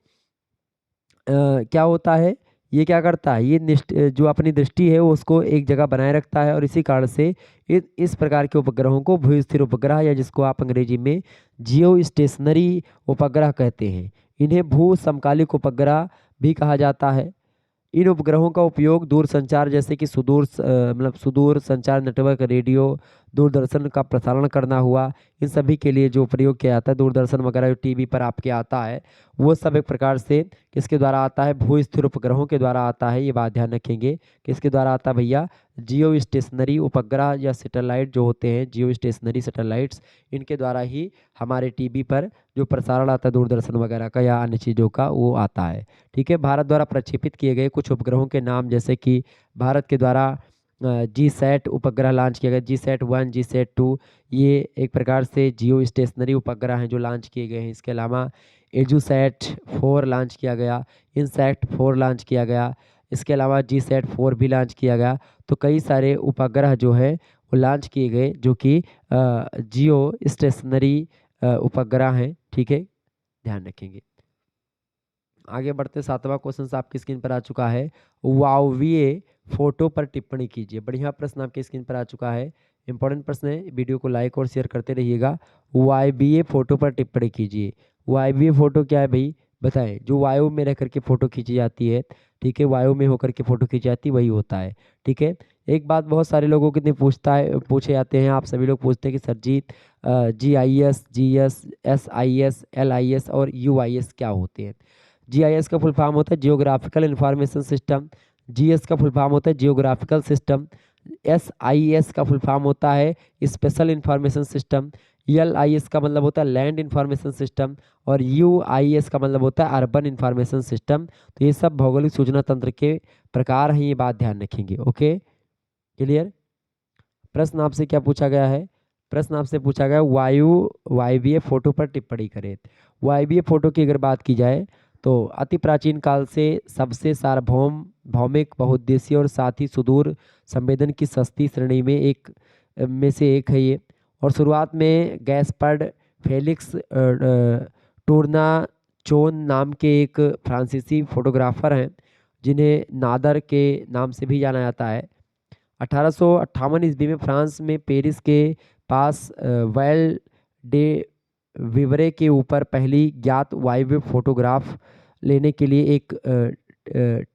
क्या होता है, ये क्या करता है, ये जो अपनी दृष्टि है वो उसको एक जगह बनाए रखता है, और इसी कारण से इस प्रकार के उपग्रहों को भू स्थिर उपग्रह या जिसको आप अंग्रेजी में जियो स्टेशनरी उपग्रह कहते हैं। इन्हें भू समकालिक उपग्रह भी कहा जाता है। इन उपग्रहों का उपयोग दूर संचार जैसे कि मतलब सुदूर संचार नेटवर्क, रेडियो, दूरदर्शन का प्रसारण करना हुआ, इन सभी के लिए जो प्रयोग किया जाता है, दूरदर्शन वगैरह जो टीवी पर आपके आता है वो सब एक प्रकार से किसके द्वारा आता है, भू स्थिर उपग्रहों के द्वारा आता है, ये बात ध्यान रखेंगे। किसके द्वारा आता है भैया, जियो स्टेशनरी उपग्रह या सैटेलाइट जो होते हैं, जियो स्टेशनरी सैटेलाइट्स, इनके द्वारा ही हमारे टीवी पर जो प्रसारण आता है दूरदर्शन वगैरह का या अन्य चीज़ों का वो आता है, ठीक है। भारत द्वारा प्रक्षेपित किए गए कुछ उपग्रहों के नाम, जैसे कि भारत के द्वारा जी सैट उपग्रह लॉन्च किया गया, GSAT-1, GSAT-2, ये एक प्रकार से जियो स्टेशनरी उपग्रह हैं जो लॉन्च किए गए हैं। इसके अलावा EduSat-4 लॉन्च किया गया, InSat-4 लॉन्च किया गया, इसके अलावा GSAT-4 भी लॉन्च किया गया। तो कई सारे उपग्रह जो है वो लॉन्च किए गए जो कि जियो स्टेशनरी उपग्रह हैं, ठीक है, ध्यान रखेंगे। आगे बढ़ते 7वां क्वेश्चन आपकी स्क्रीन पर आ चुका है, वायवीय फोटो पर टिप्पणी कीजिए। बढ़िया प्रश्न आपकी स्क्रीन पर आ चुका है, इंपॉर्टेंट प्रश्न है, वीडियो को लाइक और शेयर करते रहिएगा। वायवीय फोटो पर टिप्पणी कीजिए। वायवीय फोटो क्या है भाई, बताएं। जो वायु में रह करके फोटो खींची जाती है, ठीक है, वायु में होकर के फोटो खींची जाती है वही होता है, ठीक है। एक बात बहुत सारे लोगों के लिए पूछे जाते हैं, आप सभी लोग पूछते हैं कि सर जी GIS, GS, SIS, LIS और UIS क्या होते हैं। GIS का फुल फॉर्म होता है जियोग्राफिकल इंफॉर्मेशन सिस्टम, GS का फुल फॉर्म होता है जियोग्राफिकल सिस्टम, SIS का फुल फॉर्म होता है स्पेशल इंफॉर्मेशन सिस्टम, LIS का मतलब होता है लैंड इंफॉर्मेशन सिस्टम, और UIS का मतलब होता है अर्बन इंफॉर्मेशन सिस्टम। तो ये सब भौगोलिक सूचना तंत्र के प्रकार हैं, ये बात ध्यान रखेंगे, ओके, क्लियर। प्रश्न आपसे क्या पूछा गया है, प्रश्न आपसे पूछा गया वायवीय फोटो पर टिप्पणी करें। वायवीय फोटो की अगर बात की जाए तो अति प्राचीन काल से सबसे सार्वभौम, भौमिक, बहुउद्देशीय और साथ ही सुदूर संवेदन की सस्ती श्रेणी में से एक है ये। और शुरुआत में गैस्पर्ड फेलिक्स टूर्नाचोन नाम के एक फ्रांसीसी फोटोग्राफर हैं जिन्हें नादर के नाम से भी जाना जाता है। 1858 ईस्वी में फ्रांस में पेरिस के पास वेल डे विवरे के ऊपर पहली ज्ञात वायव्य फोटोग्राफ लेने के लिए एक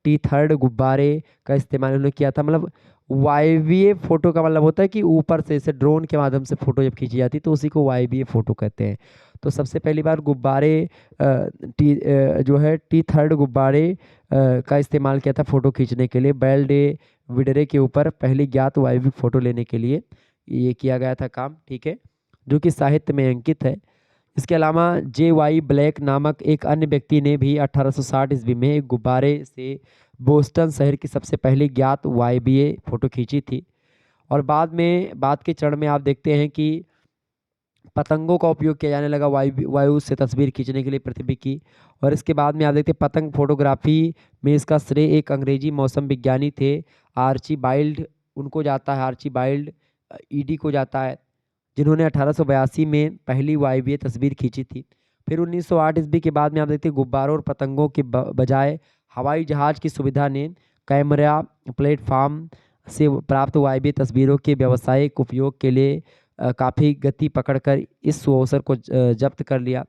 T3 गुब्बारे का इस्तेमाल उन्होंने किया था। मतलब वायवीय फोटो का मतलब होता है कि ऊपर से इसे ड्रोन के माध्यम से फोटो जब खींची जाती है तो उसी को वायवीय फोटो कहते हैं। तो सबसे पहली बार गुब्बारे जो है T3 गुब्बारे का इस्तेमाल किया था फोटो खींचने के लिए, बेल डे विडरे के ऊपर पहली ज्ञात वायवीय फोटो लेने के लिए ये किया गया था काम, ठीक है, जो कि साहित्य में अंकित है। इसके अलावा जे वाई ब्लैक नामक एक अन्य व्यक्ति ने भी 1860 ईस्वी में एक गुब्बारे से बोस्टन शहर की सबसे पहली ज्ञात वायवीय फोटो खींची थी। और बाद के चरण में आप देखते हैं कि पतंगों का उपयोग किया जाने लगा वायु से तस्वीर खींचने के लिए पृथ्वी की। और इसके बाद में आप देखते हैं पतंग फोटोग्राफी में इसका श्रेय एक अंग्रेजी मौसम विज्ञानी थे आर्ची बाइल्ड, उनको जाता है, आर्ची बाइल्ड ईडी को जाता है, जिन्होंने 1882 में पहली वायवीय तस्वीर खींची थी। फिर 1908 ईस्वी के बाद में आप देखते हैं गुब्बारों और पतंगों के बजाय हवाई जहाज की सुविधा ने कैमरा प्लेटफॉर्म से प्राप्त वायवीय तस्वीरों के व्यावसायिक उपयोग के लिए काफ़ी गति पकड़कर इस अवसर को जब्त कर लिया।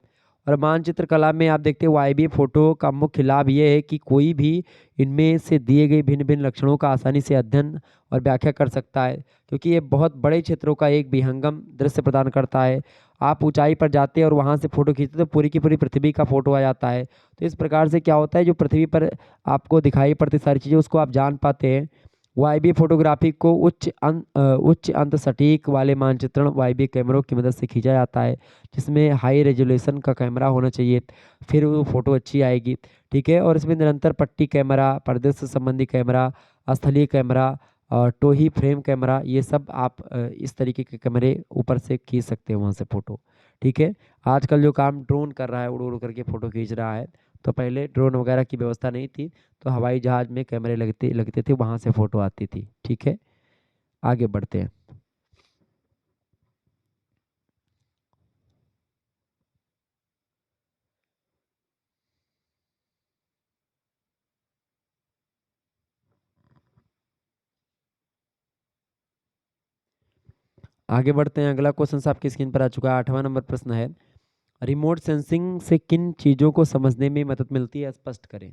और मानचित्र कला में आप देखते हैं वायवीय फोटो का मुख्य लाभ ये है कि कोई भी इनमें से दिए गए भिन्न भिन्न लक्षणों का आसानी से अध्ययन और व्याख्या कर सकता है, क्योंकि ये बहुत बड़े क्षेत्रों का एक विहंगम दृश्य प्रदान करता है। आप ऊंचाई पर जाते हैं और वहाँ से फोटो खींचते तो पूरी की पूरी पृथ्वी का फोटो आ जाता है। तो इस प्रकार से क्या होता है, जो पृथ्वी पर आपको दिखाई पड़ती सारी चीज़ें उसको आप जान पाते हैं। वायवीय फोटोग्राफी को उच्च अंत सटीक वाले मानचित्रण वायवीय कैमरों की मदद से खींचा जाता है, जिसमें हाई रेजोल्यूशन का कैमरा होना चाहिए, फिर वो फोटो अच्छी आएगी। ठीक है, और इसमें निरंतर पट्टी कैमरा, परिदृश्य संबंधी कैमरा, स्थलीय कैमरा, टोही फ्रेम कैमरा, ये सब आप इस तरीके के कैमरे ऊपर से खींच सकते हैं वहाँ से फ़ोटो। ठीक है, आजकल जो काम ड्रोन कर रहा है, उड़ उड़ करके फ़ोटो खींच रहा है, तो पहले ड्रोन वगैरह की व्यवस्था नहीं थी, तो हवाई जहाज़ में कैमरे लगते लगते थे, वहाँ से फ़ोटो आती थी। ठीक है, आगे बढ़ते हैं। आगे बढ़ते हैं, अगला क्वेश्चन आपकी स्क्रीन पर आ चुका है। 8वां नंबर प्रश्न है, रिमोट सेंसिंग से किन चीज़ों को समझने में मदद मिलती है, स्पष्ट करें।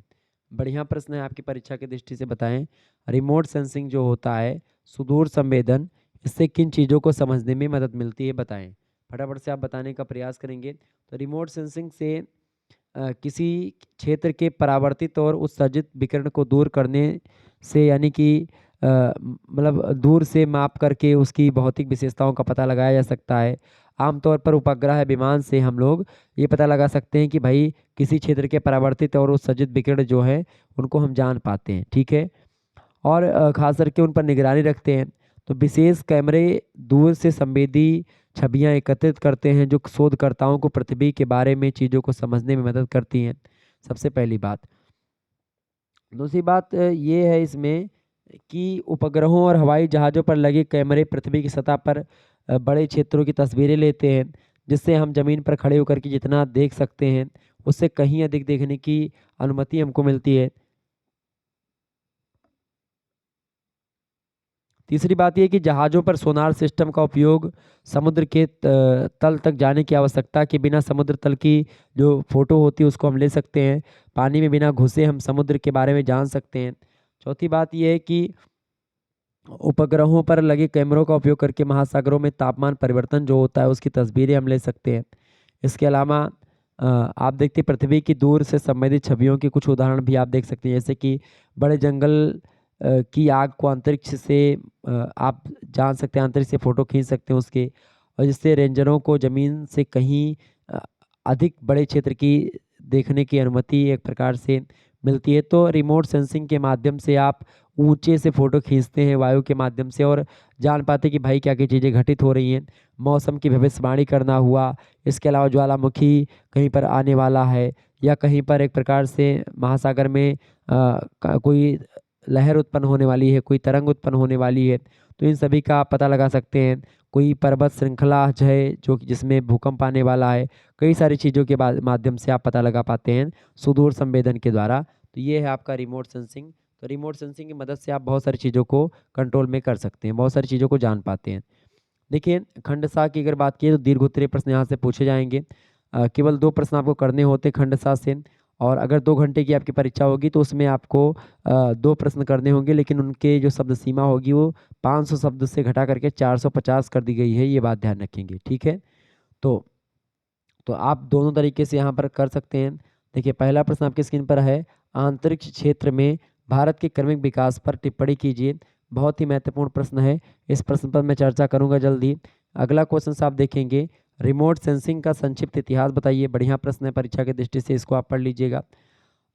बढ़िया प्रश्न है, आपकी परीक्षा की दृष्टि से बताएं। रिमोट सेंसिंग जो होता है, सुदूर संवेदन, इससे किन चीज़ों को समझने में मदद मिलती है, बताएं। फटाफट से आप बताने का प्रयास करेंगे। तो रिमोट सेंसिंग से किसी क्षेत्र के परावर्तित और उत्सर्जित विकिरण को दूर करने से, यानी कि मतलब दूर से माप करके उसकी भौतिक विशेषताओं का पता लगाया जा सकता है। आमतौर पर उपग्रह विमान से हम लोग ये पता लगा सकते हैं कि भाई किसी क्षेत्र के परावर्तित और उत्सर्जित विकिरण जो है उनको हम जान पाते हैं। ठीक है, और खास करके उन पर निगरानी रखते हैं। तो विशेष कैमरे दूर से संवेदी छवियां एकत्रित करते हैं, जो शोधकर्ताओं को पृथ्वी के बारे में चीज़ों को समझने में मदद करती हैं। सबसे पहली बात। दूसरी बात ये है इसमें कि उपग्रहों और हवाई जहाज़ों पर लगे कैमरे पृथ्वी की सतह पर बड़े क्षेत्रों की तस्वीरें लेते हैं, जिससे हम ज़मीन पर खड़े होकर के जितना देख सकते हैं उससे कहीं अधिक देखने की अनुमति हमको मिलती है। तीसरी बात यह कि जहाज़ों पर सोनार सिस्टम का उपयोग समुद्र के तल तक जाने की आवश्यकता के बिना समुद्र तल की जो फोटो होती है उसको हम ले सकते हैं। पानी में बिना घुसे हम समुद्र के बारे में जान सकते हैं। चौथी बात यह है कि उपग्रहों पर लगे कैमरों का उपयोग करके महासागरों में तापमान परिवर्तन जो होता है उसकी तस्वीरें हम ले सकते हैं। इसके अलावा आप देखते हैं पृथ्वी की दूर से संबंधित छवियों के कुछ उदाहरण भी आप देख सकते हैं, जैसे कि बड़े जंगल की आग को अंतरिक्ष से आप जान सकते हैं, अंतरिक्ष से फोटो खींच सकते हैं उसके, और जिससे रेंजरों को ज़मीन से कहीं अ, अधिक बड़े क्षेत्र की देखने की अनुमति एक प्रकार से मिलती है। तो रिमोट सेंसिंग के माध्यम से आप ऊंचे से फोटो खींचते हैं वायु के माध्यम से और जान पाते हैं कि भाई क्या क्या चीज़ें घटित हो रही हैं। मौसम की भविष्यवाणी करना हुआ, इसके अलावा ज्वालामुखी कहीं पर आने वाला है, या कहीं पर एक प्रकार से महासागर में कोई लहर उत्पन्न होने वाली है, कोई तरंग उत्पन्न होने वाली है, तो इन सभी का आप पता लगा सकते हैं। कोई पर्वत श्रृंखला है जो कि जिसमें भूकंप आने वाला है, कई सारी चीज़ों के माध्यम से आप पता लगा पाते हैं सुदूर संवेदन के द्वारा। तो ये है आपका रिमोट सेंसिंग। तो रिमोट सेंसिंग की मदद से आप बहुत सारी चीज़ों को कंट्रोल में कर सकते हैं, बहुत सारी चीज़ों को जान पाते हैं। देखिए, खंडशाह की अगर बात की तो दीर्घ उत्तरीय प्रश्न यहाँ से पूछे जाएंगे। केवल 2 प्रश्न आपको करने होते खंडशाह से, और अगर 2 घंटे की आपकी परीक्षा होगी तो उसमें आपको 2 प्रश्न करने होंगे, लेकिन उनके जो शब्द सीमा होगी वो 500 शब्द से घटा करके 450 कर दी गई है, ये बात ध्यान रखेंगे। ठीक है, तो आप दोनों तरीके से यहाँ पर कर सकते हैं। देखिए, पहला प्रश्न आपकी स्क्रीन पर है, अंतरिक्ष क्षेत्र में भारत के क्रमिक विकास पर टिप्पणी कीजिए। बहुत ही महत्वपूर्ण प्रश्न है, इस प्रश्न पर मैं चर्चा करूंगा जल्दी। अगला क्वेश्चन आप देखेंगे, रिमोट सेंसिंग का संक्षिप्त इतिहास बताइए। बढ़िया प्रश्न है, परीक्षा की दृष्टि से इसको आप पढ़ लीजिएगा।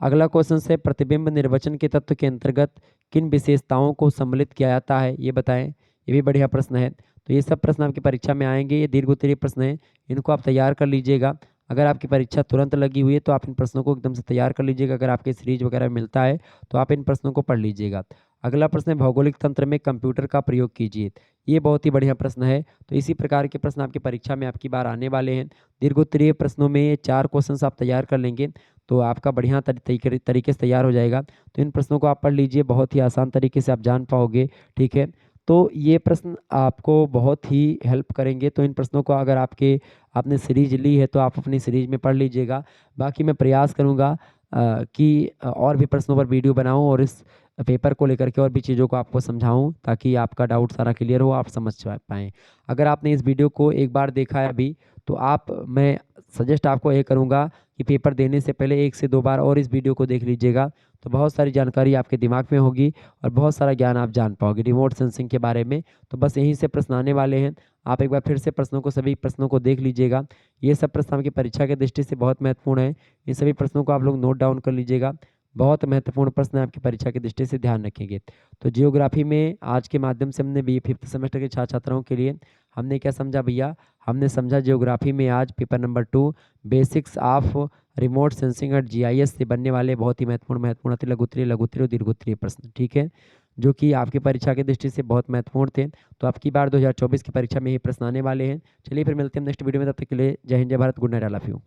अगला क्वेश्चन है, प्रतिबिंब निर्वचन के तत्व के अंतर्गत किन विशेषताओं को सम्मिलित किया जाता है, ये बताएं। ये भी बढ़िया प्रश्न है। तो ये सब प्रश्न आपकी परीक्षा में आएंगे। ये दीर्घ उत्तरीय प्रश्न है, इनको आप तैयार कर लीजिएगा। अगर आपकी परीक्षा तुरंत लगी हुई है तो आप इन प्रश्नों को एकदम से तैयार कर लीजिएगा। अगर आपके सीरीज वगैरह में मिलता है तो आप इन प्रश्नों को पढ़ लीजिएगा। अगला प्रश्न है, भौगोलिक तंत्र में कंप्यूटर का प्रयोग कीजिए। ये बहुत ही बढ़िया प्रश्न है। तो इसी प्रकार के प्रश्न आपकी परीक्षा में आपकी बार आने वाले हैं। दीर्घ उत्तरीय प्रश्नों में ये 4 क्वेश्चन आप तैयार कर लेंगे तो आपका बढ़िया तरीके से तैयार हो जाएगा। तो इन प्रश्नों को आप पढ़ लीजिए, बहुत ही आसान तरीके से आप जान पाओगे। ठीक है, तो ये प्रश्न आपको बहुत ही हेल्प करेंगे। तो इन प्रश्नों को अगर आपने सीरीज ली है तो आप अपनी सीरीज में पढ़ लीजिएगा। बाकी मैं प्रयास करूँगा कि और भी प्रश्नों पर वीडियो बनाऊं और इस पेपर को लेकर के और भी चीज़ों को आपको समझाऊं ताकि आपका डाउट सारा क्लियर हो, आप समझ पाएँ। अगर आपने इस वीडियो को एक बार देखा है अभी तो मैं सजेस्ट आपको ये करूँगा कि पेपर देने से पहले 1 से 2 बार और इस वीडियो को देख लीजिएगा। तो बहुत सारी जानकारी आपके दिमाग में होगी और बहुत सारा ज्ञान आप जान पाओगे रिमोट सेंसिंग के बारे में। तो बस यहीं से प्रश्न आने वाले हैं। आप एक बार फिर से सभी प्रश्नों को देख लीजिएगा। ये सब प्रश्न आपकी परीक्षा की दृष्टि से बहुत महत्वपूर्ण है। इन सभी प्रश्नों को आप लोग नोट डाउन कर लीजिएगा। बहुत महत्वपूर्ण प्रश्न है, आपकी परीक्षा की दृष्टि से ध्यान रखेंगे। तो जियोग्राफी में आज के माध्यम से हमने बी 5th सेमेस्टर के छात्र छात्राओं के लिए हमने क्या समझा भैया? हमने समझा जियोग्राफी में आज paper number 2 basics of remote sensing और जीआईएस से बनने वाले बहुत ही महत्वपूर्ण अति लघु उत्तरीय, लघु उत्तरीय और दीर्घ उत्तरीय प्रश्न, ठीक है, जो कि आपकी परीक्षा की दृष्टि से बहुत महत्वपूर्ण थे। तो आपकी बार 2024 की परीक्षा में ये प्रश्न आने वाले हैं। चलिए फिर मिलते हैं नेक्स्ट वीडियो में, तब तक के लिए जय हिंद, जय Bharat, good night, I love you.